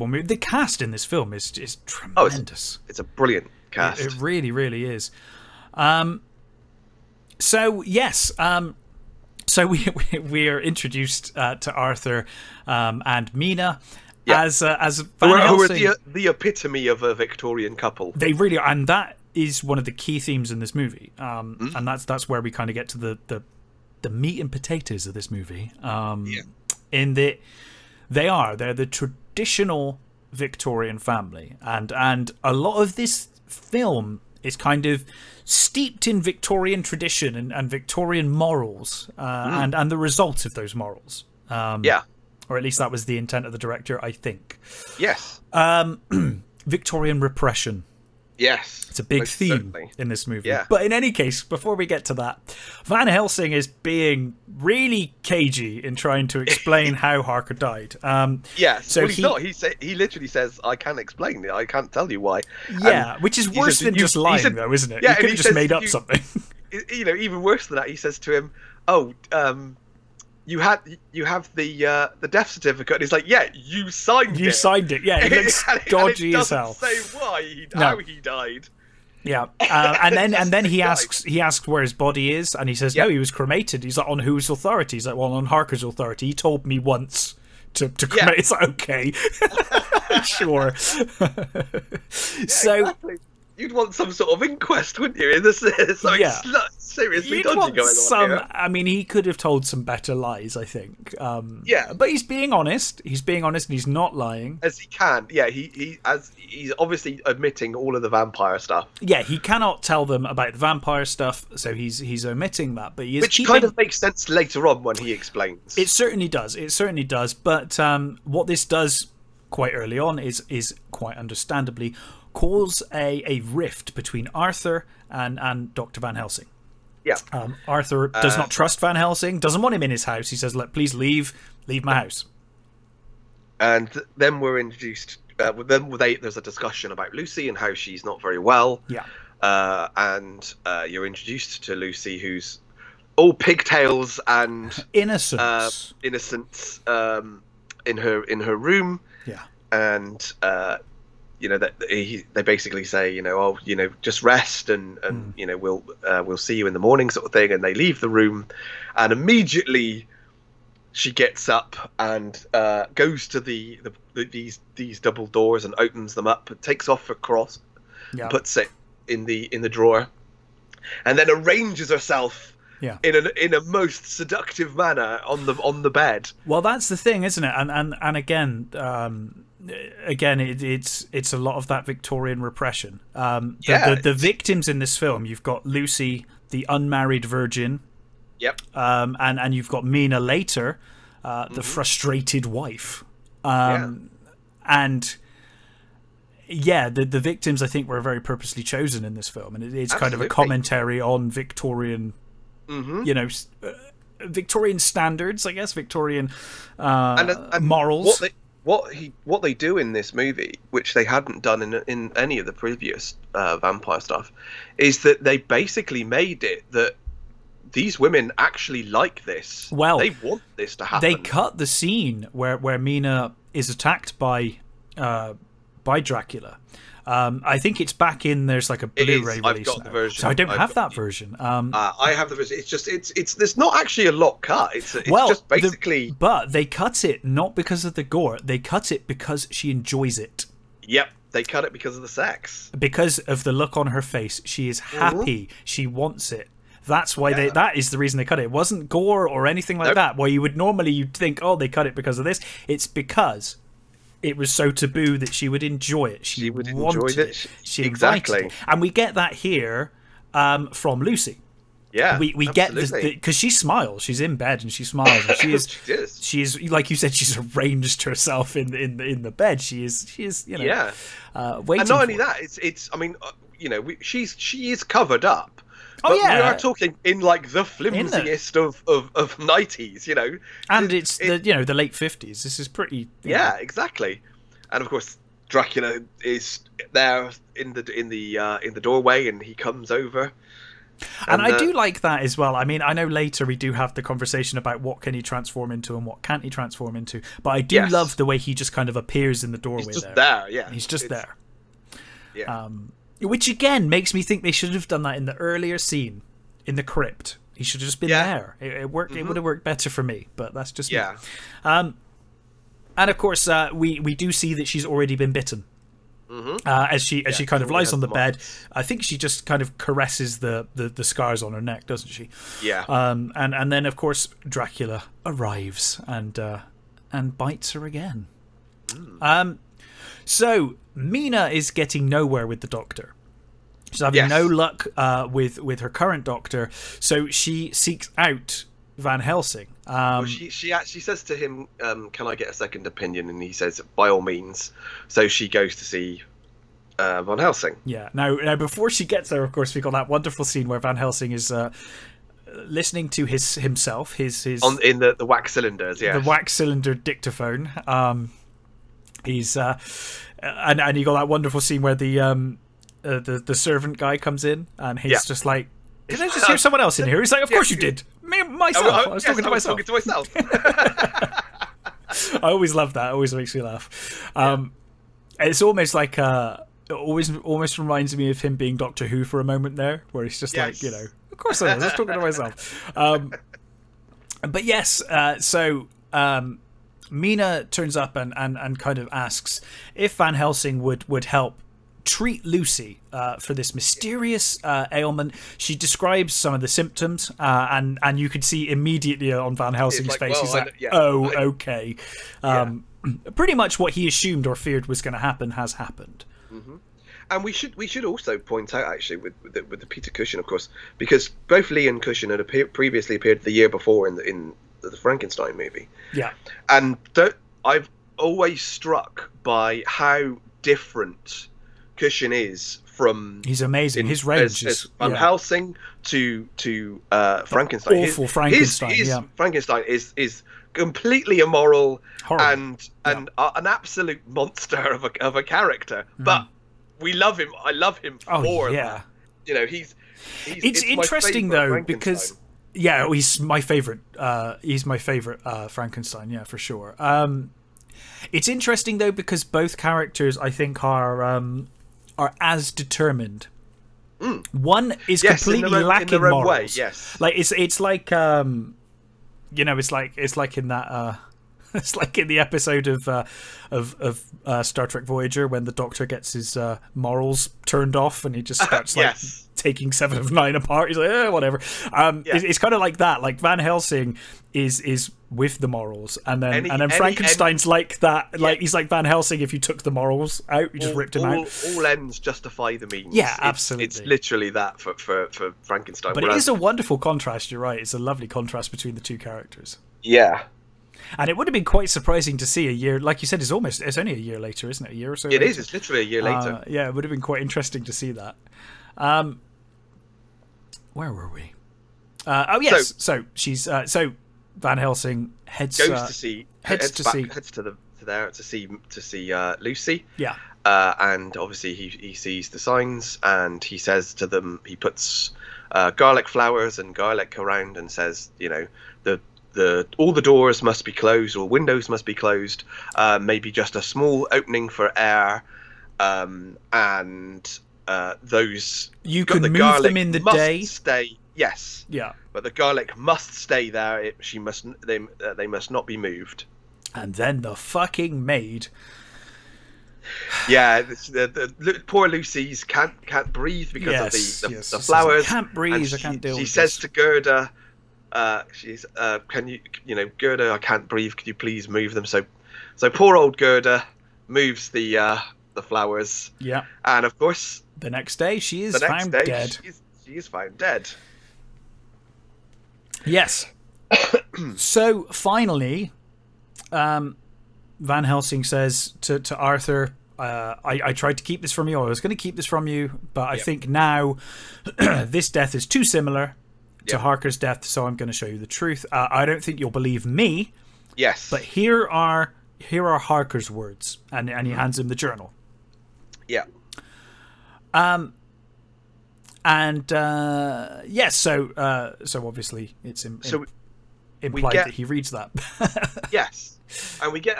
movie. The cast in this film is tremendous. It's a brilliant cast. It really, really is. So yes, so we are introduced to Arthur and Mina as Van Helsing. Who are the epitome of a Victorian couple. They really are, and that is one of the key themes in this movie. And that's where we kind of get to the meat and potatoes of this movie. In that they're the traditional Victorian family, and a lot of this film is kind of steeped in Victorian tradition and Victorian morals, and the results of those morals. Or at least that was the intent of the director, I think. Yes. Victorian repression. Yes. It's a big theme certainly. In this movie. Yeah. But in any case, before we get to that, Van Helsing is being really cagey in trying to explain how Harker died. Yes. So well, he's not. He literally says, I can't explain it. I can't tell you why. Yeah, which is worse than just lying, though, isn't it? Yeah, he could have just made up something. You know, even worse than that, he says to him, oh, you have the death certificate. And he's like, yeah, you signed it. You signed it, yeah. It looks dodgy as hell. It doesn't say how he died. Yeah, and then he asks where his body is, and he says, no, he was cremated. He's like, on whose authority? He's like, well, on Harker's authority. He told me once to cremate. It's like, okay, sure. So. Exactly. You'd want some sort of inquest, wouldn't you? There's something seriously dodgy going on here. I mean, he could have told some better lies, I think. Yeah, but he's being honest. He's being honest, and he's not lying as he can. Yeah, he's obviously admitting all of the vampire stuff. Yeah, he cannot tell them about the vampire stuff, so he's omitting that. But he is kind of makes sense later on when he explains. It certainly does. It certainly does. But what this does quite early on is quite understandably cause a rift between Arthur and Dr. Van Helsing. Yeah. Arthur does not trust Van Helsing, doesn't want him in his house. He says, "Look, please leave my house." And then we're introduced. There's a discussion about Lucy and how she's not very well. Yeah. And you're introduced to Lucy, who's all pigtails and innocence. Innocence in her room. Yeah. And you know that they basically say, you know, oh, you know, just rest and you know, we'll see you in the morning, sort of thing. And they leave the room, and immediately she gets up and goes to these double doors and opens them up, and takes off her cross, puts it in the drawer, and then arranges herself in a most seductive manner on the bed. Well, that's the thing, isn't it? And again, it's a lot of that Victorian repression. The victims in this film, you've got Lucy, the unmarried virgin. Yep. And you've got Mina later, the frustrated wife. And the victims, I think, were very purposely chosen in this film, and it's kind of a commentary on Victorian, you know, Victorian standards, I guess, Victorian and morals. What they do in this movie, which they hadn't done in any of the previous vampire stuff, is that they basically made it that these women actually like this. Well, they want this to happen. They cut the scene where Mina is attacked by Dracula. I think it's back in. There's like a Blu-ray release. I've got the version. So I don't have that version. I have the version. It's just there's not actually a lot cut. It's just basically. But they cut it not because of the gore. They cut it because she enjoys it. Yep, they cut it because of the sex. Because of the look on her face, she is happy. She wants it. That's why that is the reason they cut it. It wasn't gore or anything like that. Where you'd think, oh, they cut it because of this. It's because it was so taboo that she would enjoy it. She would enjoy it. She exactly. It. And we get that here from Lucy. Yeah, we get this because she smiles. She's in bed and she smiles. And she's like you said. She's arranged herself in the bed. She is you know. Yeah. Waiting. And not only that, it's. I mean, you know, she is covered up. Oh, but yeah. we are talking in like the flimsiest of 90s, you know. And it's the late 50s. This is pretty. Yeah, exactly. And of course, Dracula is there in the doorway, and he comes over. And I do like that as well. I mean, I know later we do have the conversation about what can he transform into and what can't he transform into. But I do love the way he just kind of appears in the doorway. He's just there, yeah. He's just there. Yeah. Which again makes me think they should have done that in the earlier scene in the crypt. He should have just been there. It worked. It would have worked better for me, but that's just me. And of course, we do see that she's already been bitten. As she kind of lies on the bed. I think she just kind of caresses the scars on her neck, doesn't she? Yeah. And then of course Dracula arrives and bites her again. So Mina is getting nowhere with the doctor. She's having no luck with her current doctor, so she seeks out Van Helsing. Well, she actually says to him, "Can I get a second opinion?" And he says, "By all means." So she goes to see Van Helsing. Yeah. Now, before she gets there, of course, we got that wonderful scene where Van Helsing is listening to himself in the wax cylinders. Yeah, the wax cylinder dictaphone. He's and you got that wonderful scene where the servant guy comes in and he's just like, "Did I just hear someone else in here?" He's like, "Of course you did. Myself. I was talking to myself." I always love that. It always makes me laugh. It's almost like it almost reminds me of him being Doctor Who for a moment there, where he's just like, of course I was talking to myself. But yes, so Mina turns up and kind of asks if Van Helsing would help treat Lucy for this mysterious ailment. She describes some of the symptoms, and you could see immediately on Van Helsing's face, well, he's like, okay. Pretty much what he assumed or feared was going to happen has happened. And we should also point out, actually, with the Peter Cushing, of course, because both Lee and Cushing had previously appeared the year before in the Frankenstein movie. Yeah. And I've always struck by how different Cushing is from... He's amazing. His range is... Van Helsing to Frankenstein. Awful Frankenstein, his Frankenstein is completely immoral. Horrible. and an absolute monster of a character. But we love him. I love him for that. It's interesting though, because he's my favorite. He's my favorite Frankenstein. Yeah, for sure. It's interesting though because both characters, I think, are as determined. One is completely lacking morals. Way, yes. Like it's like it's like in that. It's like in the episode of Star Trek Voyager when the Doctor gets his morals turned off and he just starts taking 7 of 9 apart. He's like, whatever. It's kind of like that. Like Van Helsing is with the morals, and then Frankenstein's like that. Like he's like Van Helsing. If you took the morals out, you just ripped him out. All ends justify the means. Yeah, absolutely. It's literally that for Frankenstein. But it is a wonderful contrast. You're right. It's a lovely contrast between the two characters. Yeah. And it would have been quite surprising to see a year, like you said, it's only a year later, isn't it? A year or so later? It is, it's literally a year later. Yeah, it would have been quite interesting to see that. Where were we? Yes. So she's so Van Helsing heads to see Lucy. Yeah. And obviously he sees the signs and he says to them, he puts garlic flowers and garlic around and says, all the doors must be closed or windows must be closed, maybe just a small opening for air, and those you can move them in the day. Stay, yes, yeah, but the garlic must stay there. They must not be moved. And then the fucking maid. Yeah, the poor Lucy's can't breathe because of the flowers. I can't breathe. I can't deal with this. She says to Gerda, Gerda, I can't breathe. Could you please move them? So poor old Gerda moves the flowers. Yeah. And of course, the next day she is found dead. She is found dead. Yes. So finally, Van Helsing says to Arthur, I tried to keep this from you. I was going to keep this from you, but I think now this death is too similar to Harker's death, so I'm going to show you the truth. I don't think you'll believe me. Yes. But here are Harker's words, and he hands him the journal. Yeah. Yes. So obviously it's implied that he reads that. Yes, and we get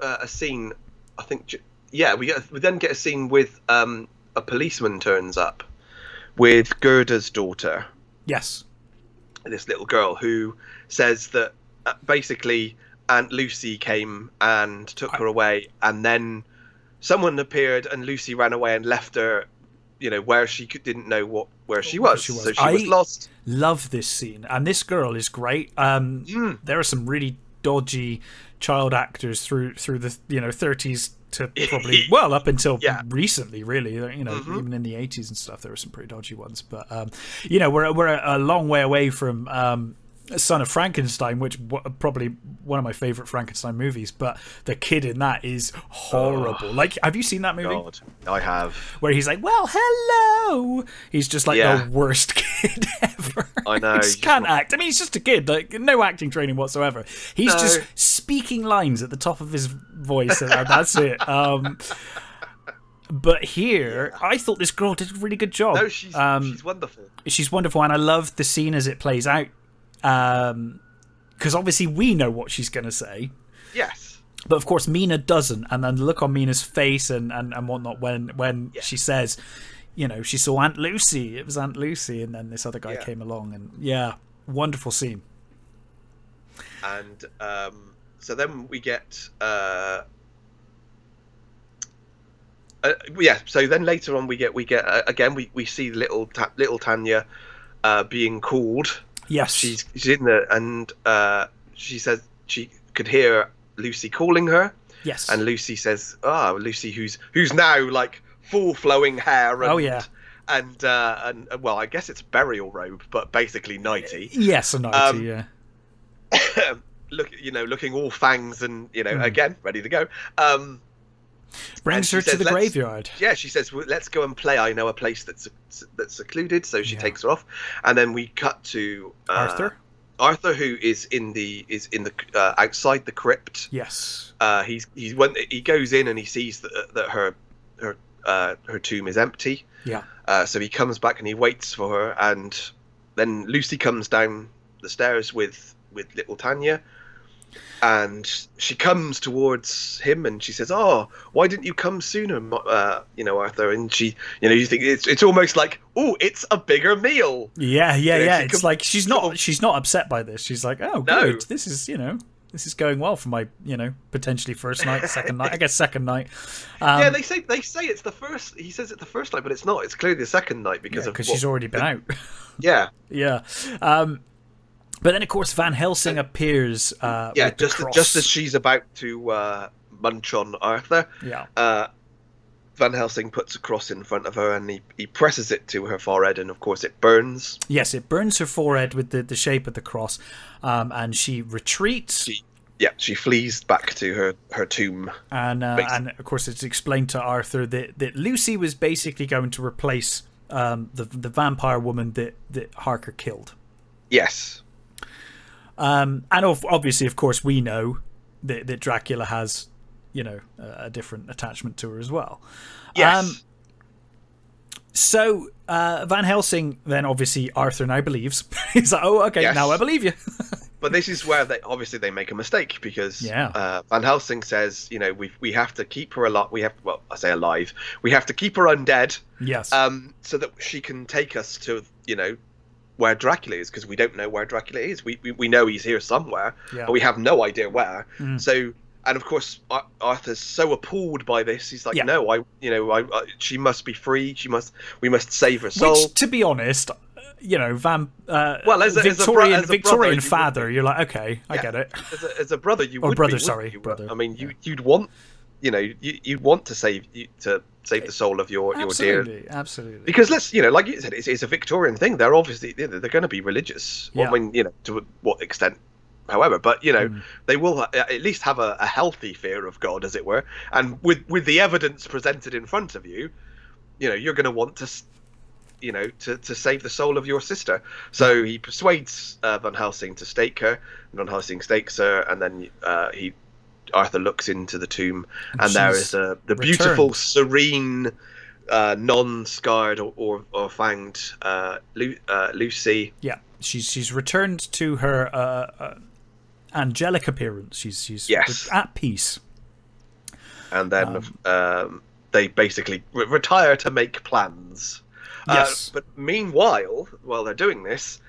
a scene. I think. Yeah, we then get a scene with a policeman turns up with Gerda's daughter. Yes. This little girl who says that basically Aunt Lucy came and took her away, and then someone appeared and Lucy ran away and left her, where she didn't know where she was. So she was lost. Love this scene, and this girl is great. There are some really dodgy child actors through the 30s to probably up until recently, really. Even in the 80s and stuff, there were some pretty dodgy ones. But we're a long way away from Son of Frankenstein, which probably one of my favorite Frankenstein movies, but the kid in that is horrible. Like, have you seen that movie? God, I have. Where he's like, well, hello. He's just like the worst kid ever. I know. He just can't act. I mean, he's just a kid, like no acting training whatsoever. He's just speaking lines at the top of his voice, and that's it. But here, I thought this girl did a really good job. No, she's wonderful. She's wonderful, and I love the scene as it plays out. Because obviously we know what she's going to say. Yes. But of course Mina doesn't, and then the look on Mina's face and whatnot when she says, she saw Aunt Lucy. It was Aunt Lucy, and then this other guy came along, and wonderful scene. And so then we get so then later on we get again we see little Tanya being called. Yes, she's in there, and she says she could hear Lucy calling her. Yes, and Lucy says, Lucy, who's now like full flowing hair. And, and well, I guess it's burial robe, but basically nighty. Yes, a nighty. Looking all fangs and again ready to go. Brings her to the graveyard. Yeah, she says, well, let's go and play. I know a place that's secluded. So she takes her off, and then we cut to Arthur. Arthur, who is in the outside the crypt. Yes. He goes in and he sees that her tomb is empty. Yeah. So he comes back and he waits for her, and then Lucy comes down the stairs with little Tanya. And she comes towards him and she says, "Oh, why didn't you come sooner, Arthur?" And she, you think it's almost like, "Oh, it's a bigger meal." Yeah. It's like she's not upset by this. She's like, "Oh, good. This is going well for my, potentially first night, second night. I guess second night." They say it's the first. He says it's the first night, but it's not. It's clearly the second night because she's already been out. Yeah. Yeah. But then, of course, Van Helsing appears. With just as she's about to munch on Arthur. Yeah. Van Helsing puts a cross in front of her, and he presses it to her forehead, and of course it burns. Yes, it burns her forehead with the shape of the cross, and she retreats. She flees back to her tomb. And of course, it's explained to Arthur that Lucy was basically going to replace the vampire woman that Harker killed. Yes. And obviously, of course, we know that Dracula has, a different attachment to her as well. Yes. So Van Helsing, then obviously Arthur now believes. He's like, "Oh, okay, now I believe you." But this is where they make a mistake because Van Helsing says, we have to keep her alive. Alive. We have to keep her undead. Yes. So that she can take us to where Dracula is, because we don't know where Dracula is. We know he's here somewhere, but we have no idea where. So, and of course, Arthur's so appalled by this. He's like, "No, she must be free. We must save her soul." Which, to be honest, as Victorian father, you're like, okay, I get it. As a brother, you would brother, be, brother. I mean, you'd want, you'd want to save the soul of your dear. Absolutely. Because like you said, it's a Victorian thing. They're obviously they're going to be religious. Yeah. I mean, to what extent, however, but they will at least have a healthy fear of God, as it were. And with the evidence presented in front of you, you're going to want to. To save the soul of your sister. So he persuades Van Helsing to stake her. Van Helsing stakes her, and then Arthur looks into the tomb, and there is the beautiful, serene, non-scarred or fanged Lucy. Yeah, she's returned to her angelic appearance. She's at peace. And then they basically retire to make plans. Yes. But meanwhile, while they're doing this,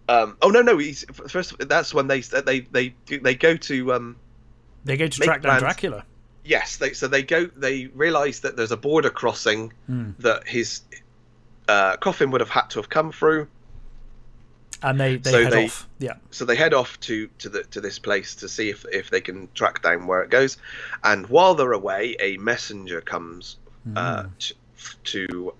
oh no, he's first. That's when they go to track down Dracula. Yes, they realise that there's a border crossing that his coffin would have had to have come through, and they head off. Yeah. So they head off to this place to see if they can track down where it goes, and while they're away, a messenger comes to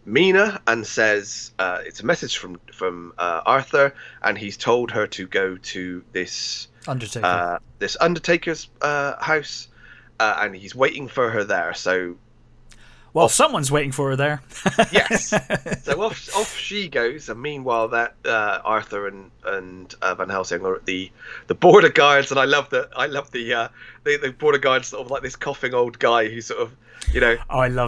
Mina and says it's a message from Arthur, and he's told her to go to this undertaker's house, and he's waiting for her there. So, well, someone's waiting for her there. Yes. So off she goes, and meanwhile that Arthur and Van Helsing are at the border guards, and I love the border guards, sort of like this coughing old guy who's sort of, you know,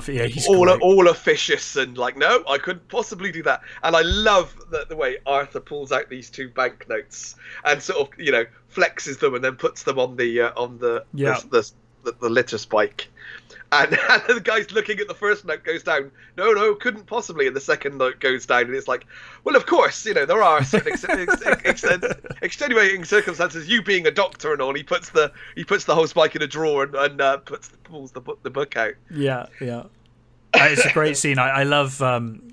he's all officious and like, no, I couldn't possibly do that. And I love the way Arthur pulls out these 2 banknotes and sort of, you know, flexes them and then puts them on the litter spike. And the guy's looking at the first note, goes down, no, couldn't possibly. And the second note goes down, and it's like, well, of course, you know, there are certain extenuating circumstances. You being a doctor and all, he puts the whole spike in a drawer and pulls the book out. Yeah. It's a great scene. I love.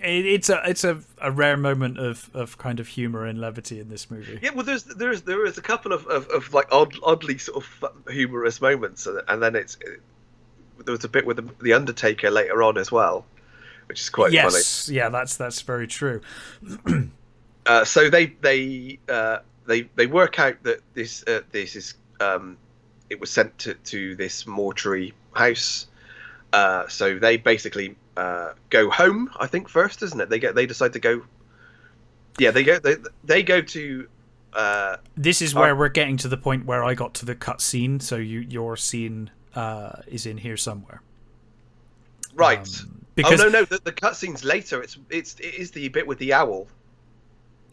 It's a rare moment of kind of humor and levity in this movie. Yeah, well, there is a couple of like oddly sort of humorous moments, and then there was a bit with the Undertaker later on as well, which is quite funny. Yes, yeah, that's very true. So they work out that this is it was sent to this mortuary house. So they basically go home, I think, first, isn't it? They decide to go. Yeah, they go to. This is where we're getting to the point where I got to the cut scene. So your scene is in here somewhere, right? Because no, the cut scene's later. It is the bit with the owl.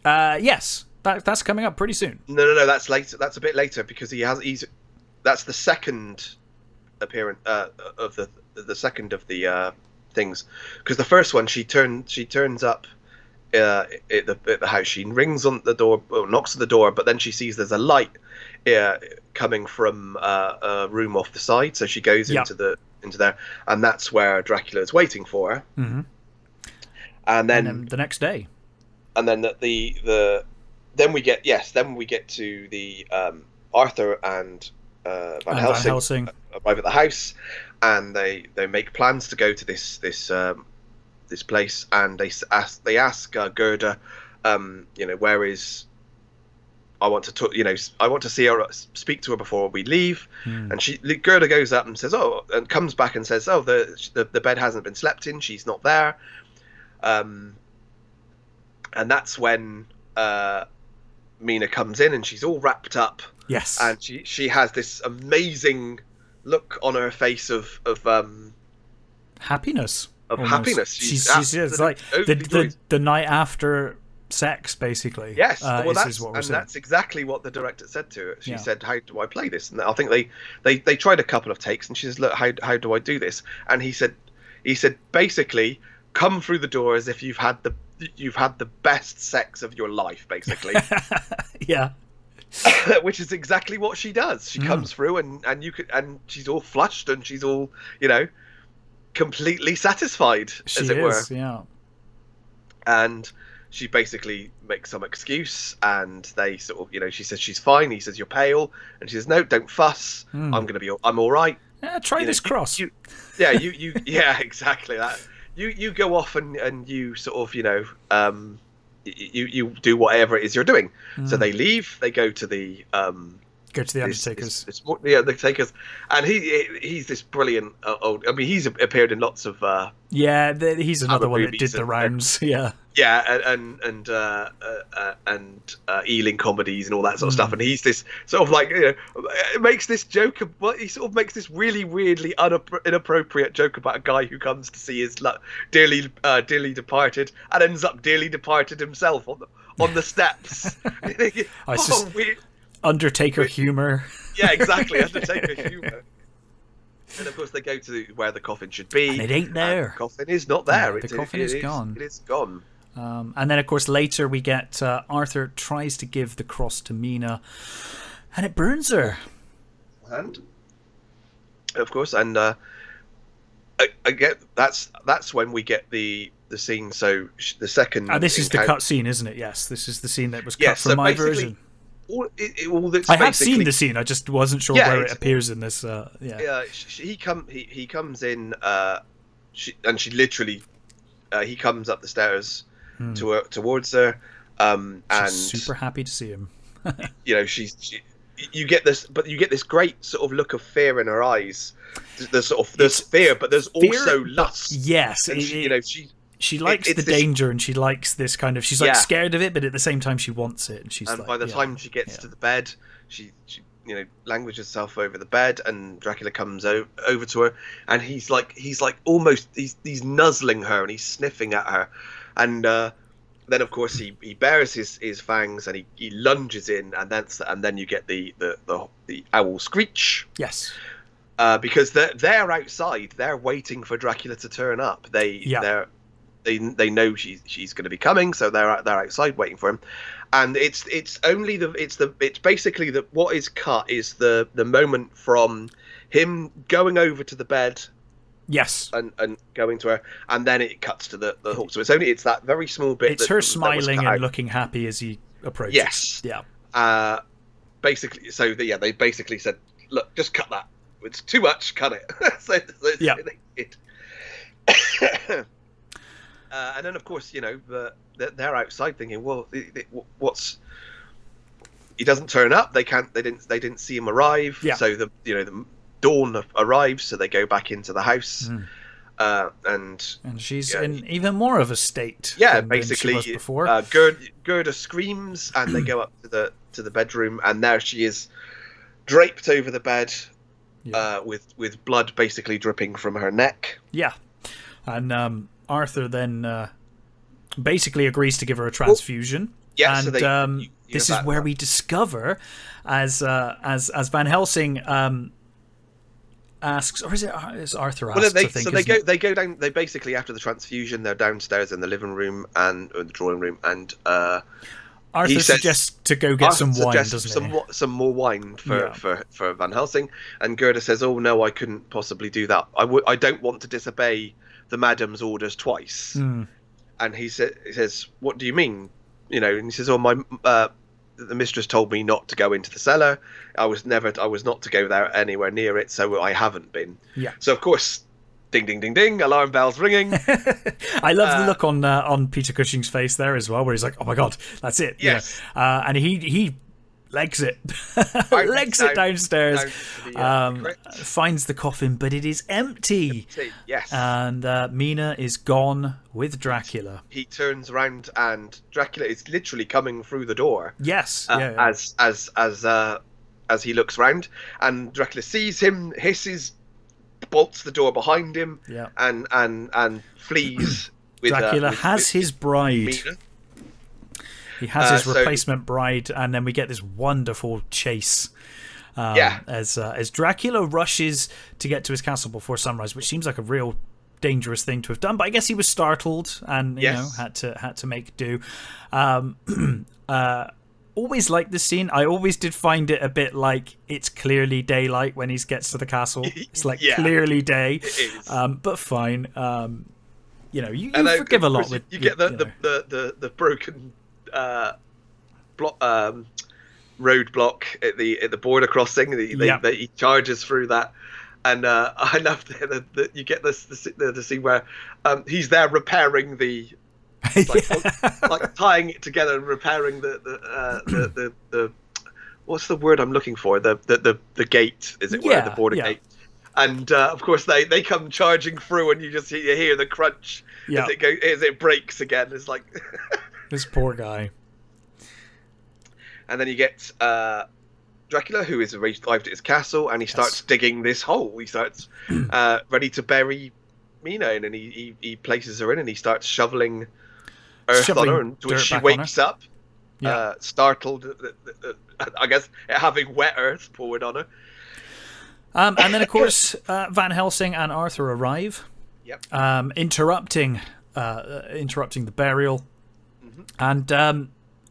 Yes, that's coming up pretty soon. No, that's later. That's a bit later because that's the second appearance of the second of the things, because the first one she turns up at the house. She rings on the door, knocks on the door, but then she sees there's a light coming from a room off the side, so she goes into there, and that's where Dracula is waiting for her. Mm-hmm. And then the next day, and then then we get to the Arthur and Van Helsing arrive at the house, and they make plans to go to this place, and they ask Gerda, where is. I want to talk, I want to see her, speak to her before we leave. And Gerda goes up and says, and comes back and says, the bed hasn't been slept in. She's not there. And that's when Mina comes in, and she's all wrapped up. Yes. And she has this amazing look on her face of happiness. Happiness. She's like the night after sex, basically. Yes, that's exactly what the director said to her. She said, "How do I play this?" And I think they tried a couple of takes, and she says, "Look, how do I do this?" And he said, basically, come through the door as if you've had the best sex of your life, basically. Yeah. Which is exactly what she does. She comes through, and she's all flushed, and she's all completely satisfied, as it were. Yeah. And she basically makes some excuse, and they sort of, she says she's fine. He says, "You're pale," and she says, "No, don't fuss. I'm all right." Yeah, try this cross. You exactly that. You go off and you sort of, you do whatever it is you're doing. So they leave. They go to the Undertaker's. The Undertaker's, and he's this brilliant old. I mean, he's appeared in lots of. He's another one that did the rounds. And Ealing comedies and all that sort of stuff. And he's this sort of like, makes this joke. He sort of makes this really weirdly inappropriate joke about a guy who comes to see his dearly departed, and ends up dearly departed himself on the steps. Undertaker humor. Yeah, exactly. Undertaker humor. And of course they go to where the coffin should be. And it ain't there. The coffin is not there. No, the coffin is gone. It is gone. And then, of course, later we get Arthur tries to give the cross to Mina, and it burns her. And of course, and I get that's when we get the scene. So the second. This is the cut scene, isn't it? Yes, this is the scene that was cut from my version. I have seen the scene. I just wasn't sure where it appears in this. He comes in, and she literally, he comes up the stairs towards her, and she's super happy to see him. You know, you get this great sort of look of fear in her eyes. There's fear, but there's also lust. Yes, and she likes the danger, and she likes this kind of. She's like scared of it, but at the same time she wants it. And by the time she gets to the bed, she languishes herself over the bed, and Dracula comes over to her, and he's nuzzling her, and he's sniffing at her, and then of course he bares his fangs, and he lunges in, and then you get the owl screech. Yes. Because they're outside, they're waiting for Dracula to turn up. They know she's going to be coming, so they're outside waiting for him. And it's basically what is cut is the moment from him going over to the bed. Yes. And going to her, and then it cuts to the hawk. So it's that very small bit. It's her smiling and looking happy as he approaches. Yes. Yeah. Basically, so they basically said, look, just cut that. It's too much. Cut it. And then of course, they're outside thinking, well, what's? He doesn't turn up. They didn't see him arrive. Yeah. So the dawn arrives, so they go back into the house, and she's in even more of a state. Yeah, basically, than she was before. Gerda screams, and they go up to the bedroom, and there she is, draped over the bed, with blood basically dripping from her neck. Yeah, and Arthur then basically agrees to give her a transfusion. Yeah, and this is where we discover, as Van Helsing asks, or is Arthur asks? They go down. They basically, after the transfusion, they're downstairs in the living room or the drawing room, and Arthur suggests to go get some wine, doesn't he? Some more wine for Van Helsing, and Gerda says, "Oh no, I couldn't possibly do that. I don't want to disobey the madam's orders twice." And he says, "What do you mean?" And he says, "Oh, the mistress told me not to go into the cellar. I was not to go there anywhere near it, so I haven't been." Yeah. So of course, ding ding ding ding, alarm bells ringing. I love the look on Peter Cushing's face there as well, where he's like, "Oh my god, that's it." Yes. And he legs it, downstairs. Finds the coffin, but it is empty. Yes. And Mina is gone with Dracula. He turns around, and Dracula is literally coming through the door. Yes. As he looks round, and Dracula sees him, hisses, bolts the door behind him, and flees. Dracula has his bride. Mina. He has his replacement bride, and then we get this wonderful chase. As Dracula rushes to get to his castle before sunrise, which seems like a real dangerous thing to have done. But I guess he was startled and had to make do. Always liked this scene. I always did find it a bit like it's clearly daylight when he gets to the castle. It's like clearly day, it is. But fine. You forgive a lot. You get the broken roadblock at the border crossing. He charges through that, and I love that you get the scene where he's there repairing the like tying it together and repairing the what's the word I'm looking for, the gate, is it, the border gate. And of course they come charging through, and you hear the crunch as it breaks again. It's like this poor guy. And then you get Dracula, who is arrived at his castle, and he starts digging this hole. He starts ready to bury Mina in, and he places her in, and he starts shoveling earth on her, until she wakes up, startled, I guess, at having wet earth poured on her. And then, of course, Van Helsing and Arthur arrive, Yep. interrupting the burial, and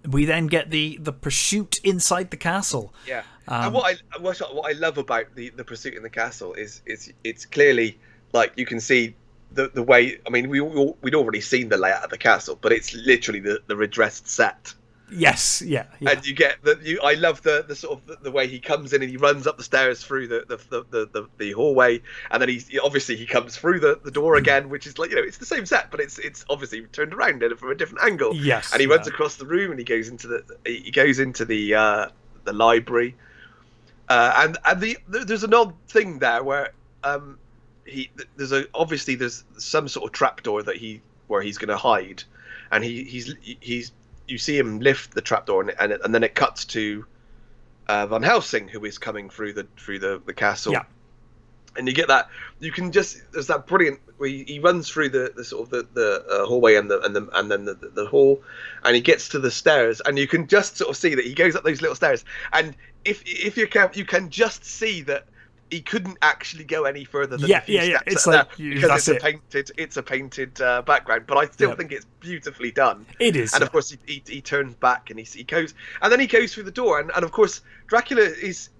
we then get the pursuit inside the castle. Yeah. And what I love about the pursuit in the castle is it's clearly, like, you can see the way. I mean, we'd already seen the layout of the castle, but it's literally the redressed set. Yes, yeah. And you get I love the sort of the way he comes in and he runs up the stairs through the hallway, and then he comes through the door again, which is like, it's the same set, but it's obviously turned around from a different angle. Yes. And he runs across the room and he goes into the library, and there's an odd thing there where there's some sort of trapdoor where he's going to hide, and he's you see him lift the trapdoor, and then it cuts to Van Helsing, who is coming through the castle. Yeah. And you get that. There's that brilliant where he runs through the sort of the hallway and then the hall, and he gets to the stairs, and you can just sort of see that he goes up those little stairs, and if you can just see that he couldn't actually go any further than a few steps. It's like because it's a painted background, but I still think it's beautifully done. It is, and of course he turns back and he goes, and then he goes through the door, and of course Dracula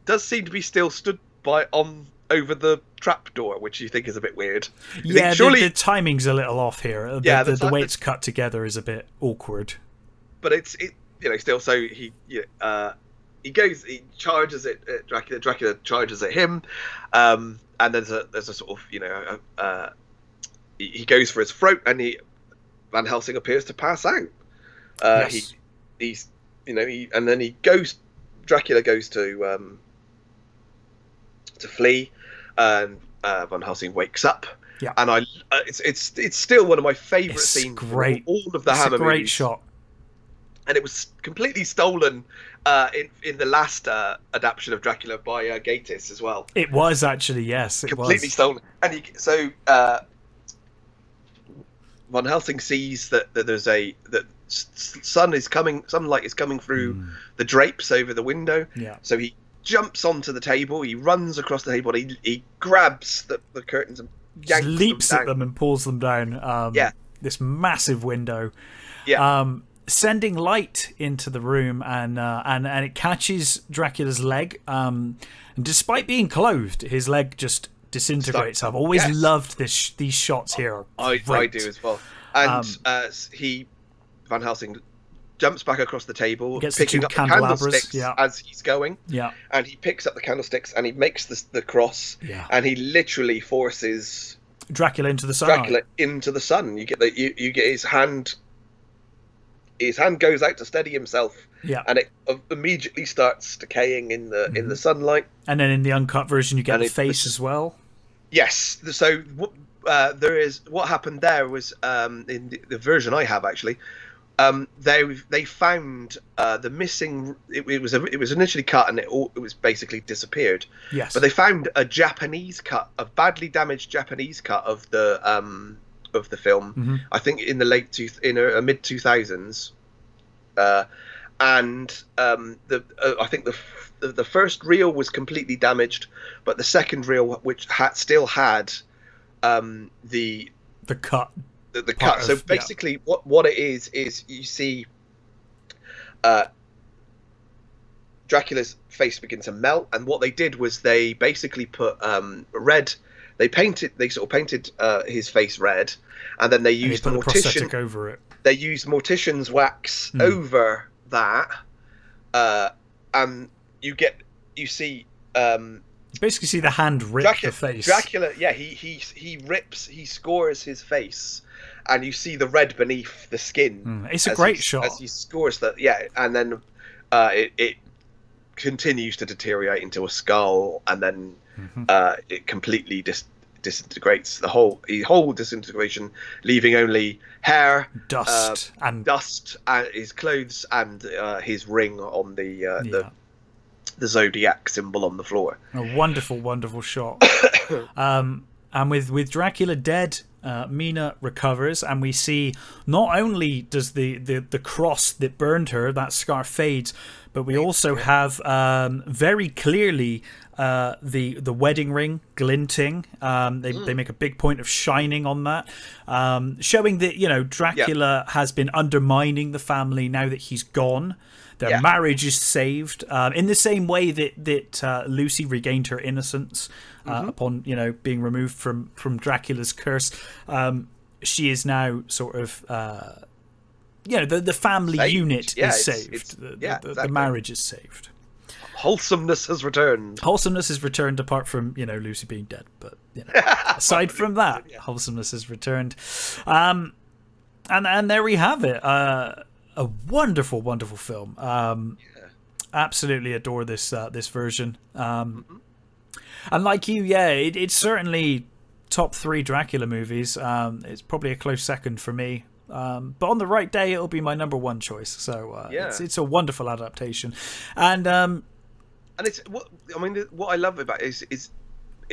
does seem to be still stood over the trap door, which you think is a bit weird. Surely the timing's a little off here. The way it's cut together is a bit awkward. But it's still, so he charges at Dracula. Dracula charges at him, and there's a sort of he goes for his throat, and Van Helsing appears to pass out. Yes. And then Dracula goes to flee, and Van Helsing wakes up. Yeah. And it's still one of my favourite scenes. Great. All of the Hammer movies. It's a great shot. And it was completely stolen in the last adaptation of Dracula by Gatiss as well. It was actually, yes. Completely stolen. And Van Helsing sees that there's sunlight is coming through the drapes over the window. Yeah. So he jumps onto the table. He runs across the table. He grabs the curtains and leaps at them and pulls them down. This massive window. Yeah. Sending light into the room, and it catches Dracula's leg. And despite being clothed, his leg just disintegrates. I've always loved these shots here. I do as well. And Van Helsing jumps back across the table, picking up the candlesticks as he's going. Yeah. And he picks up the candlesticks and he makes the cross. Yeah. And he literally forces Dracula into the sun. You get his hand. His hand goes out to steady himself, and it immediately starts decaying in the sunlight. And then in the uncut version, you get the face as well. Yes. So what happened there was in the version I have actually, they found the missing. It was initially cut and it was basically disappeared. Yes. But they found a Japanese cut, a badly damaged Japanese cut of the film. I think in the mid 2000s, and I think the first reel was completely damaged, but the second reel, which still had the cut. The cut. So basically, what it is you see Dracula's face begin to melt, and what they did was they basically put red. They painted his face red, and then they used prosthetic over it. They used mortician's wax over that, and you see. You basically see the hand rip the face. Dracula, he scores his face, and you see the red beneath the skin. It's a great shot as he scores that. Yeah, and then it continues to deteriorate into a skull, and then it completely disintegrates. The whole disintegration, leaving only hair, dust, and his clothes, and his ring on the zodiac symbol on the floor. A wonderful, wonderful shot. And with Dracula dead, Mina recovers, and we see not only does the cross that burned her, that scar fades, but we also have very clearly the wedding ring glinting. They make a big point of shining on that, showing that, you know, Dracula has been undermining the family now that he's gone. Their marriage is saved, in the same way that Lucy regained her innocence upon, you know, being removed from Dracula's curse. She is now sort of, you know, the family unit is saved. The marriage is saved. Wholesomeness has returned. Wholesomeness has returned, apart from, you know, Lucy being dead. But, you know, aside from that, wholesomeness has returned. And there we have it. A wonderful, wonderful film. Absolutely adore this version. And like you, it's certainly top 3 Dracula movies. It's probably a close second for me. But on the right day, it'll be my number 1 choice. So it's a wonderful adaptation. And it's what I love about it is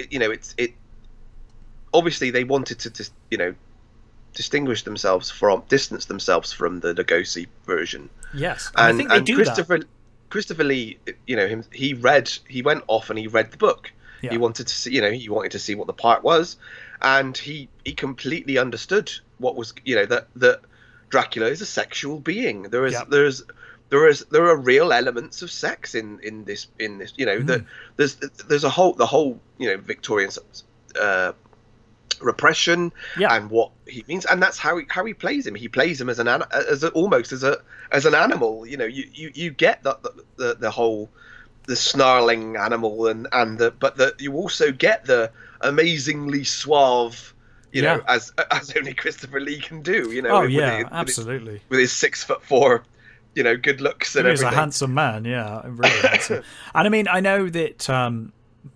you know, it obviously they wanted to you know, distance themselves from the Lugosi version. Yes, and I think they do Christopher Lee, you know, he went off and he read the book. He wanted to see, you know, what the part was, and he completely understood what was, you know, that Dracula is a sexual being. There are real elements of sex in this, you know, that there's the whole, you know, Victorian repression and what he means, and that's how he plays him. He plays him almost as an animal. You know, you get the whole snarling animal but you also get the amazingly suave, you know, as only Christopher Lee can do. You know, absolutely, with his 6'4", you know, good looks and everything. He's a handsome man, really handsome. And I mean, I know that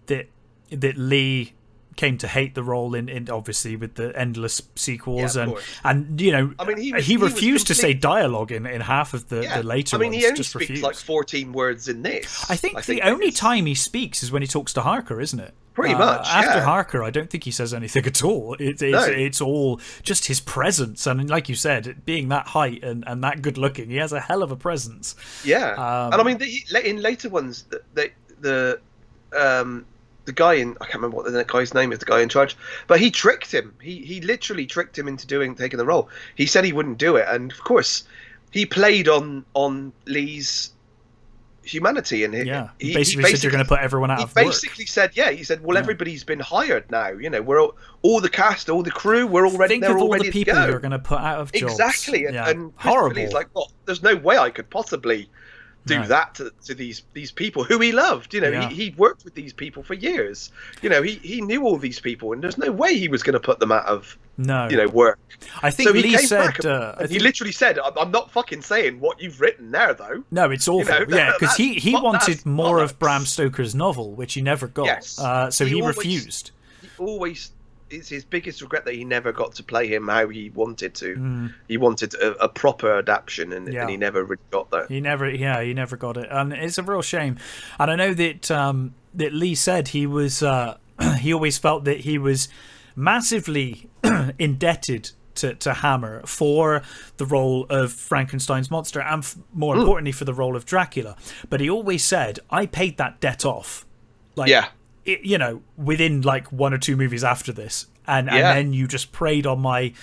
that Lee came to hate the role in obviously with the endless sequels, and you know, I mean, he refused to say dialogue in half of the later ones. I mean, he only just speaks refused. like 14 words in this. I think the only time he speaks is when he talks to Harker, isn't it? Pretty much. After Harker, I don't think he says anything at all. It's all just his presence, and like you said, being that height and that good looking, he has a hell of a presence. Yeah, and I mean, in later ones, the guy I can't remember what the guy's name is, the guy in charge, but he tricked him. He literally tricked him into taking the role. He said he wouldn't do it, and of course, he played on Lee's humanity, and he basically said you're going to put everyone out of work. He basically said, well, everybody's been hired now. You know, we're all the cast, all the crew, we're all ready. Think of all ready the people you're going to put out of jobs. Exactly, and horrible. He's like, well, there's no way I could possibly do that to these people who he loved. You know, he worked with these people for years. You know, he knew all these people, and there's no way he was going to put them out of work. I think Lee said he literally said, "I'm not fucking saying what you've written there, though." No, it's awful. You know, because he wanted more of Bram Stoker's novel, which he never got. Yes. So he refused. He always. It's his biggest regret that he never got to play him how he wanted to. He wanted a proper adaptation, and he never really got that. He never got it, and it's a real shame. And I know that that Lee said he was he always felt that he was massively indebted to Hammer for the role of Frankenstein's monster, and more importantly for the role of Dracula. But he always said, "I paid that debt off." You know, within like 1 or 2 movies after this, and then you just preyed on my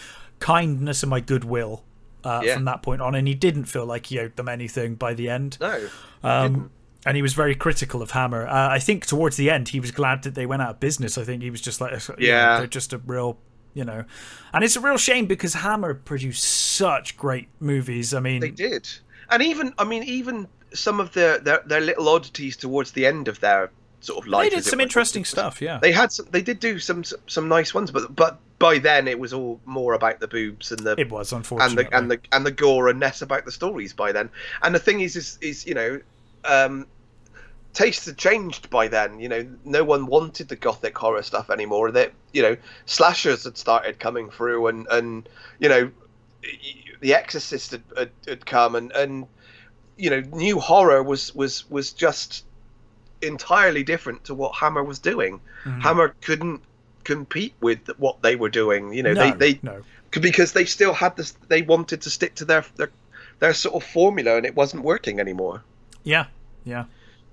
kindness and my goodwill from that point on, and he didn't feel like he owed them anything by the end. No, and he was very critical of Hammer. I think towards the end he was glad that they went out of business. I think he was just like, they're just a real, you know, and it's a real shame because Hammer produced such great movies. I mean, they did, and even some of their little oddities towards the end of their sort of life. They did some interesting stuff. Yeah, they did do some nice ones, but by then it was all more about the boobs and it was, unfortunately, and the gore and less about the stories by then. And the thing is you know, tastes had changed by then. You know, no one wanted the gothic horror stuff anymore. That, you know, slashers had started coming through, and you know, The Exorcist had come, and you know, new horror was just entirely different to what Hammer was doing. Hammer couldn't compete with what they were doing. You know, because they still had this. They wanted to stick to their sort of formula, and it wasn't working anymore. Yeah.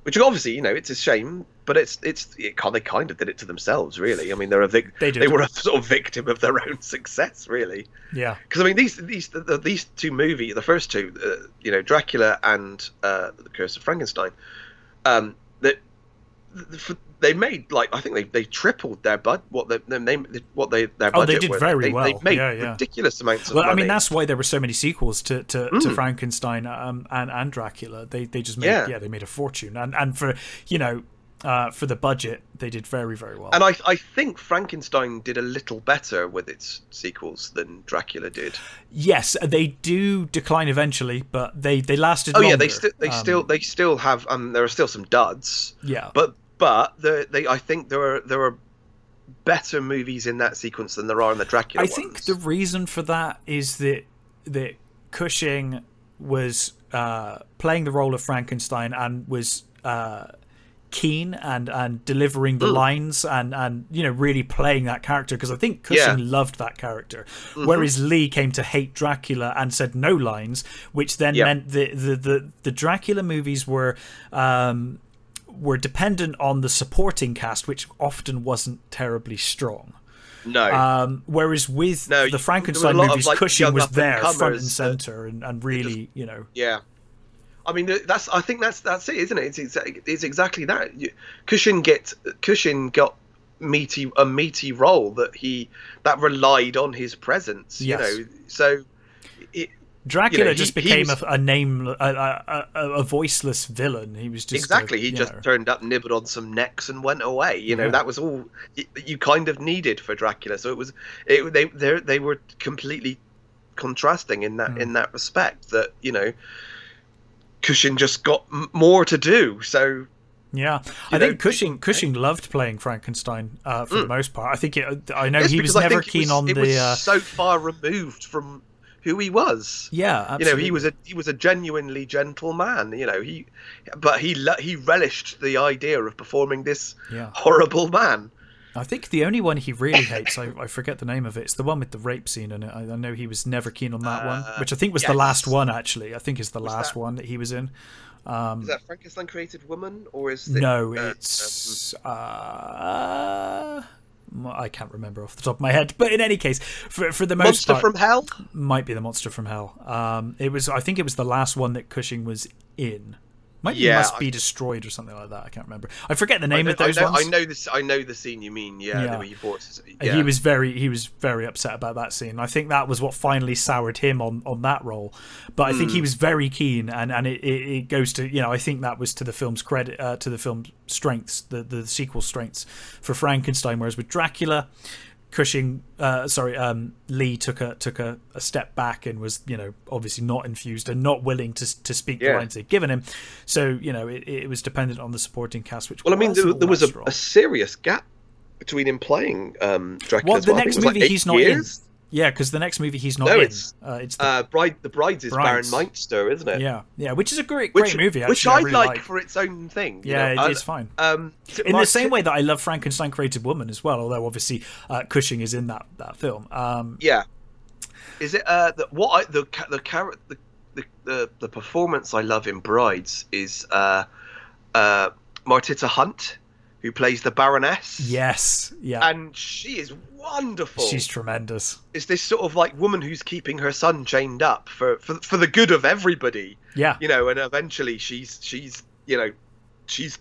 Which obviously, it's a shame, but they kind of did it to themselves, really. I mean, they were a sort of victim of their own success, really. Yeah. Because I mean, these two movies, the first two, Dracula and The Curse of Frankenstein, that they made, like, I think they tripled their budget. Their budget. Oh, they did very well. They made ridiculous amounts of money. I mean, that's why there were so many sequels to Frankenstein and Dracula. They just made they made a fortune, and for for the budget, they did very, very well. And I think Frankenstein did a little better with its sequels than Dracula did. Yes, they do decline eventually, but they lasted. Oh longer. Yeah, they still have. There are still some duds. Yeah, but I think there are better movies in that sequence than there are in the Dracula. I think the reason for that is that Cushing was playing the role of Frankenstein and was keen and delivering the lines and really playing that character, because I think Cushing loved that character, whereas Lee came to hate Dracula and said no lines, which then meant the Dracula movies were dependent on the supporting cast, which often wasn't terribly strong. No. Whereas with the Frankenstein movies, Cushing was there front and center and really, Yeah. I mean, I think that's it, isn't it? It's exactly that. Cushing got a meaty role that relied on his presence. Yes. So Dracula just became a name, a voiceless villain. He was just he just turned up, nibbled on some necks, and went away. That was all you kind of needed for Dracula. So they were completely contrasting in that respect. That Cushing just got more to do. So yeah, I think Cushing loved playing Frankenstein for the most part. I think I know he was never keen on the. It was so far removed from who he was. Yeah, absolutely. He was a genuinely gentle man. He relished the idea of performing this horrible man. I think the only one he really hates, I forget the name of it, it's the one with the rape scene in it. I know he was never keen on that one, which I think was the last one, actually. I think it's the last one that he was in. Is that Frankenstein Created Woman, or is it... No, it's... I can't remember off the top of my head, but in any case, for the most part... Monster from Hell? Might be the Monster from Hell. I think it was the last one that Cushing was in. Must be destroyed or something like that. I can't remember. I forget the name of those ones. I know the scene you mean. Yeah. He was very upset about that scene. I think that was what finally soured him on that role. But I think he was very keen, and it goes to I think that was to the film's credit, to the film's strengths, the sequel strengths for Frankenstein. Whereas with Dracula, Lee took a step back and was obviously not infused and not willing to speak the lines they'd given him. So it was dependent on the supporting cast. Which there was a serious gap between him playing Dracula. Well, the next movie like he's not years? in. Yeah, because the next movie he's not in. It's the Brides is Baron Meinster, isn't it? Yeah, which is a great movie, actually. Which I really like for its own thing. It's fine. In the same way that I love Frankenstein Created Woman as well, although obviously Cushing is in that film. Is it the performance I love in Brides is Martita Hunt, who plays the Baroness. Yes, and she is wonderful. She's tremendous. It's this sort of like woman who's keeping her son chained up for the good of everybody. Yeah, and eventually she's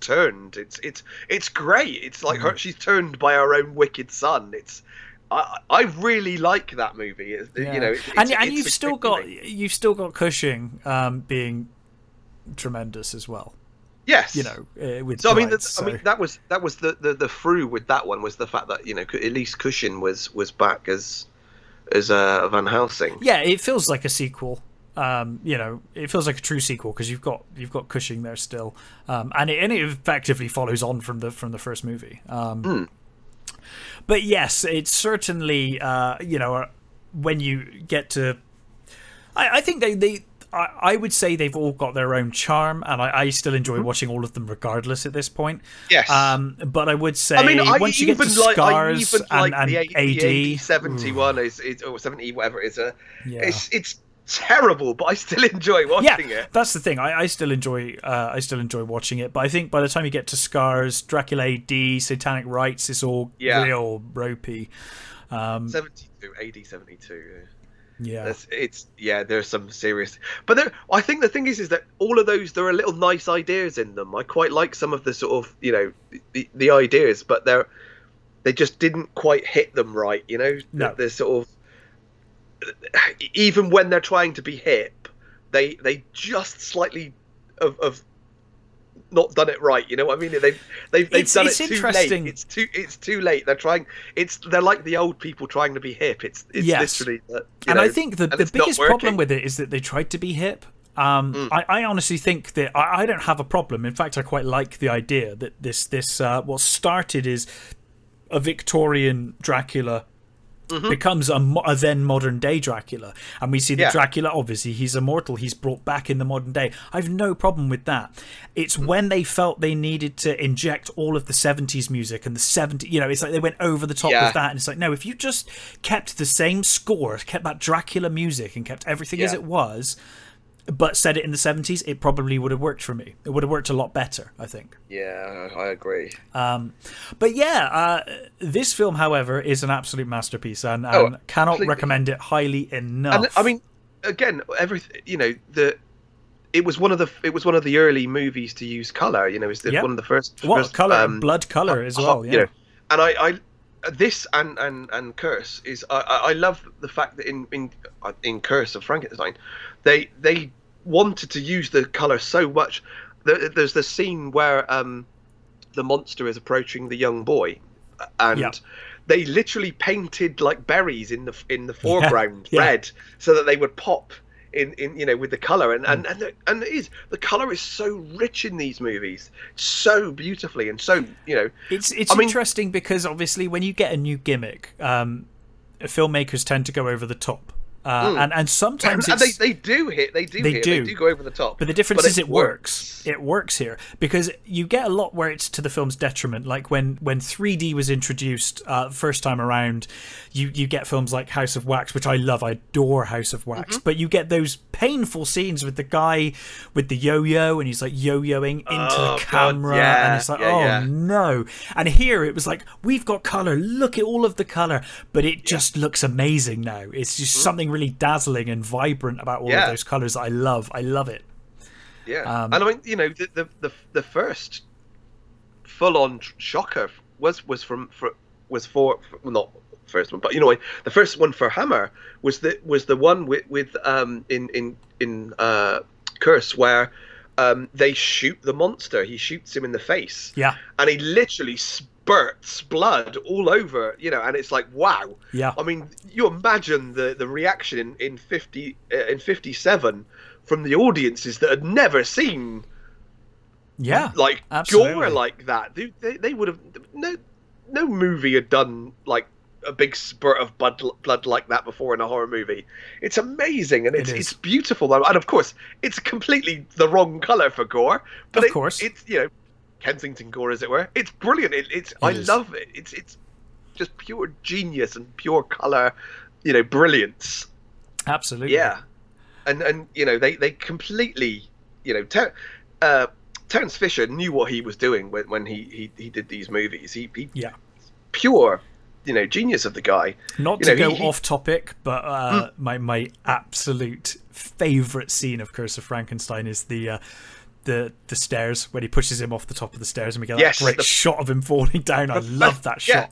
turned. It's great. It's like she's turned by her own wicked son. I really like that movie. And you've still got Cushing being tremendous as well. Yes, with so Brides, I mean that was the through with that one was the fact that at least Cushing was back as Van Helsing. Yeah, it feels like a sequel. It feels like a true sequel because you've got Cushing there still, and it effectively follows on from the first movie. But yes, it's certainly when you get to, I think they I would say they've all got their own charm, and I still enjoy watching all of them regardless at this point. Yes. But I would say once you get to Scars and the AD... the 71 is or 70, whatever it is, terrible, but I still enjoy watching it. That's the thing. I still enjoy watching it, but I think by the time you get to Scars, Dracula AD, Satanic Rites, it's all real ropey. 72 AD 72. Yeah, there's some serious, but I think the thing is that all of those, there are little nice ideas in them. I quite like some of the sort of, the ideas, but they just didn't quite hit them right. No. They're sort of, even when they're trying to be hip, they just slightly have not done it right. You know what I mean? They've done it too late. It's too late. They're like the old people trying to be hip. It's literally. I think the biggest problem with it is that they tried to be hip. I honestly think that I don't have a problem. In fact, I quite like the idea that this what started is a Victorian Dracula becomes a then modern day Dracula, and we see that Dracula, obviously he's immortal, he's brought back in the modern day. I've no problem with that. It's when they felt they needed to inject all of the 70s music and the 70s, it's like they went over the top with that, and it's like, no, if you just kept the same score, kept that Dracula music and kept everything as it was, but said it in the 70s, it probably would have worked for me. It would have worked a lot better, I think. Yeah, I agree. But this film, however, is an absolute masterpiece, and cannot completely recommend it highly enough. And, I mean, again, everything, it was one of the early movies to use color. It's one of the first. Color, blood color as well. Yeah. And I this and Curse is I love the fact that in Curse of Frankenstein, they wanted to use the color so much. There's the scene where the monster is approaching the young boy, and they literally painted like berries in the foreground red, so that they would pop in with the color, and it is, the color is so rich in these movies, so beautifully, and so it's interesting because obviously when you get a new gimmick, filmmakers tend to go over the top. And sometimes they do go over the top, but the difference is it works. It works here because you get a lot where it's to the film's detriment, like when 3D was introduced first time around. You get films like House of Wax, which I love. I adore House of Wax, but you get those painful scenes with the guy with the yo-yo, and he's like yo-yoing into the camera, and it's like, no. And here it was like, we've got color, look at all of the color, but it just looks amazing now. It's just something really dazzling and vibrant about all of those colors that I love it. And I mean, the first full-on shocker was not first one, but the first one for Hammer was the one with in Curse, where they shoot the monster. He shoots him in the face, and he literally spurts blood all over, and it's like, wow. I mean, you imagine the reaction in 57 from the audiences that had never seen like gore like that. They would have no movie had done like a big spurt of blood like that before in a horror movie. It's amazing, and it's beautiful, and of course it's completely the wrong color for gore, but of course it's Kensington gore, as it were. It's brilliant. I love it. It's just pure genius and pure color, brilliance. Absolutely. And they completely, Terence Fisher knew what he was doing when he did these movies. He pure, genius of the guy. Not to go off topic, but my absolute favorite scene of Curse of Frankenstein is the stairs, when he pushes him off the top of the stairs, and we get that great shot of him falling down. I love that shot.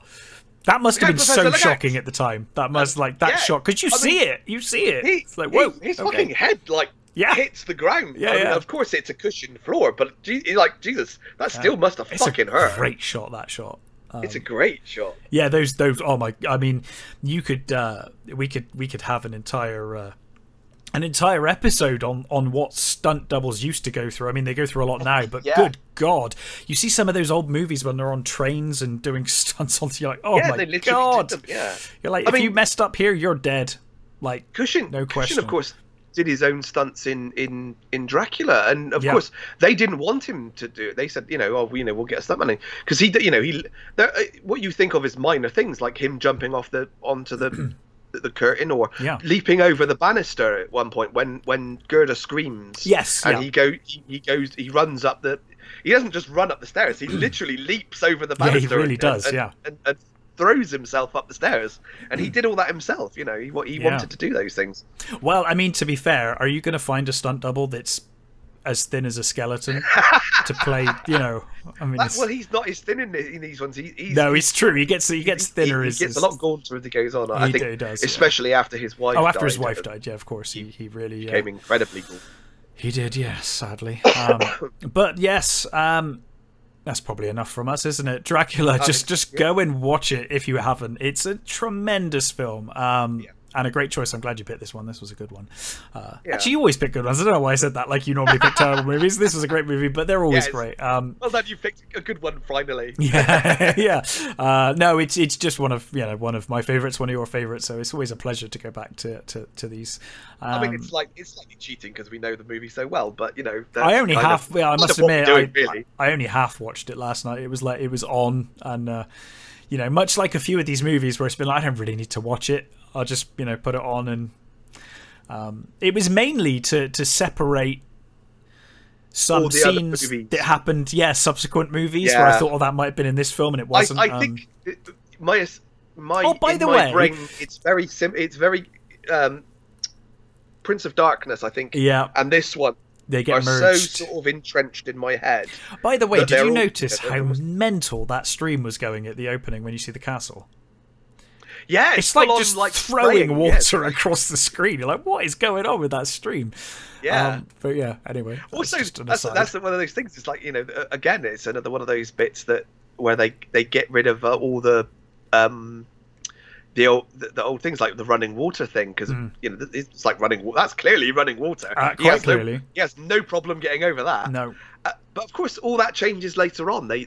That must have been so shocking at the time. That must shot, because you see it. It's like, whoa, his fucking head hits the ground. I mean, of course it's a cushioned floor, but Jesus, that still must have fucking hurt. Great shot, that shot. It's a great shot. Yeah, those. Oh my! I mean, you could. We could have an entire episode on what stunt doubles used to go through. I mean, they go through a lot now, but good God, you see some of those old movies when they're on trains and doing stunts on. You're like, oh my God! You're like, if you messed up here, you're dead. Like, Cushing, no question. Cushing, of course, did his own stunts in Dracula, and of course they didn't want him to do it. They said, we'll get a stuntman in, because what you think of as minor things, like him jumping onto the the curtain, or Yeah. leaping over the banister at one point when Gerda screams. Yes, and yeah. he runs up the. He doesn't just run up the stairs. He literally leaps over the Yeah, banister. he really does. And throws himself up the stairs, and he did all that himself. You know, he wanted to do those things. Well, I mean, to be fair, are you going to find a stunt double that's as thin as a skeleton to play? You know, I mean, Well, he's not as thin in these ones. No, it's true. He gets thinner. He gets a lot gaunter as he goes on. I think he does, especially after his wife. After his died, wife died, yeah, of course, he really became incredibly cool. He did, yes, sadly. But yes, that's probably enough from us, isn't it? Dracula, just go and watch it if you haven't. It's a tremendous film. And a great choice. I'm glad you picked this one. This was a good one. Actually, you always pick good ones. I don't know why I said that. Like you normally pick terrible movies. This was a great movie, but they're always great. Well, then you picked a good one finally. Yeah. No, it's just one of my favorites, one of your favorites. So it's always a pleasure to go back to these. I mean, it's slightly cheating because we know the movie so well, but you know. I only half. I must admit, really. I only half watched it last night. It was on, and you know, much like a few of these movies where it's been like, I don't really need to watch it. I'll just put it on, and it was mainly to separate some scenes that happened, subsequent movies where I thought, that might have been in this film, and it wasn't. I think my by the way, brain, it's very Prince of Darkness, I think, and this one. They get merged. So sort of entrenched in my head. By the way, did you notice how mental that stream was going at the opening when you see the castle? Yeah, it's like just throwing water across the screen. You're like, what is going on with that stream? Yeah, but yeah. Anyway, also that's one of those things. It's like, you know, again, it's another one of those bits where they get rid of all the old things like the running water thing, because you know, it's like running water. That's clearly running water. Quite clearly, he has no problem getting over that. No. But of course, all that changes later on. They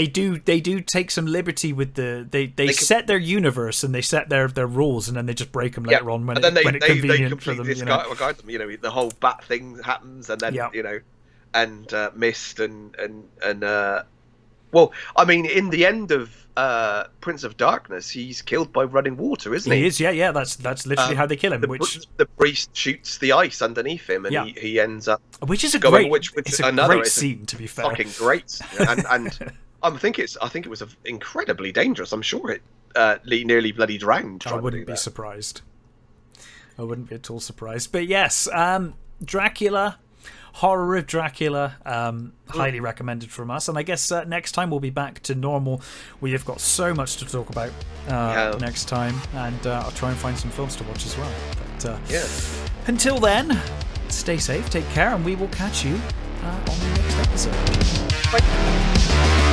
do take some liberty with they set their universe and they set their rules, and then they just break them later on when it's convenient for them. Guide them. You know, the whole bat thing happens, and then you know, and Mist and well, I mean, in the end of Prince of Darkness, he's killed by running water, isn't he? He is, yeah. That's literally how they kill him. The priest shoots the ice underneath him, and he ends up. Which is a great scene, to be fair. Fucking great, and I think it was incredibly dangerous. I'm sure it nearly bloody drowned. I wouldn't be surprised. I wouldn't be at all surprised. But yes, Dracula. Horror of Dracula, highly recommended from us, and I guess next time we'll be back to normal. We have got so much to talk about next time, and I'll try and find some films to watch as well. But until then, stay safe, take care, and we will catch you on the next episode. Bye.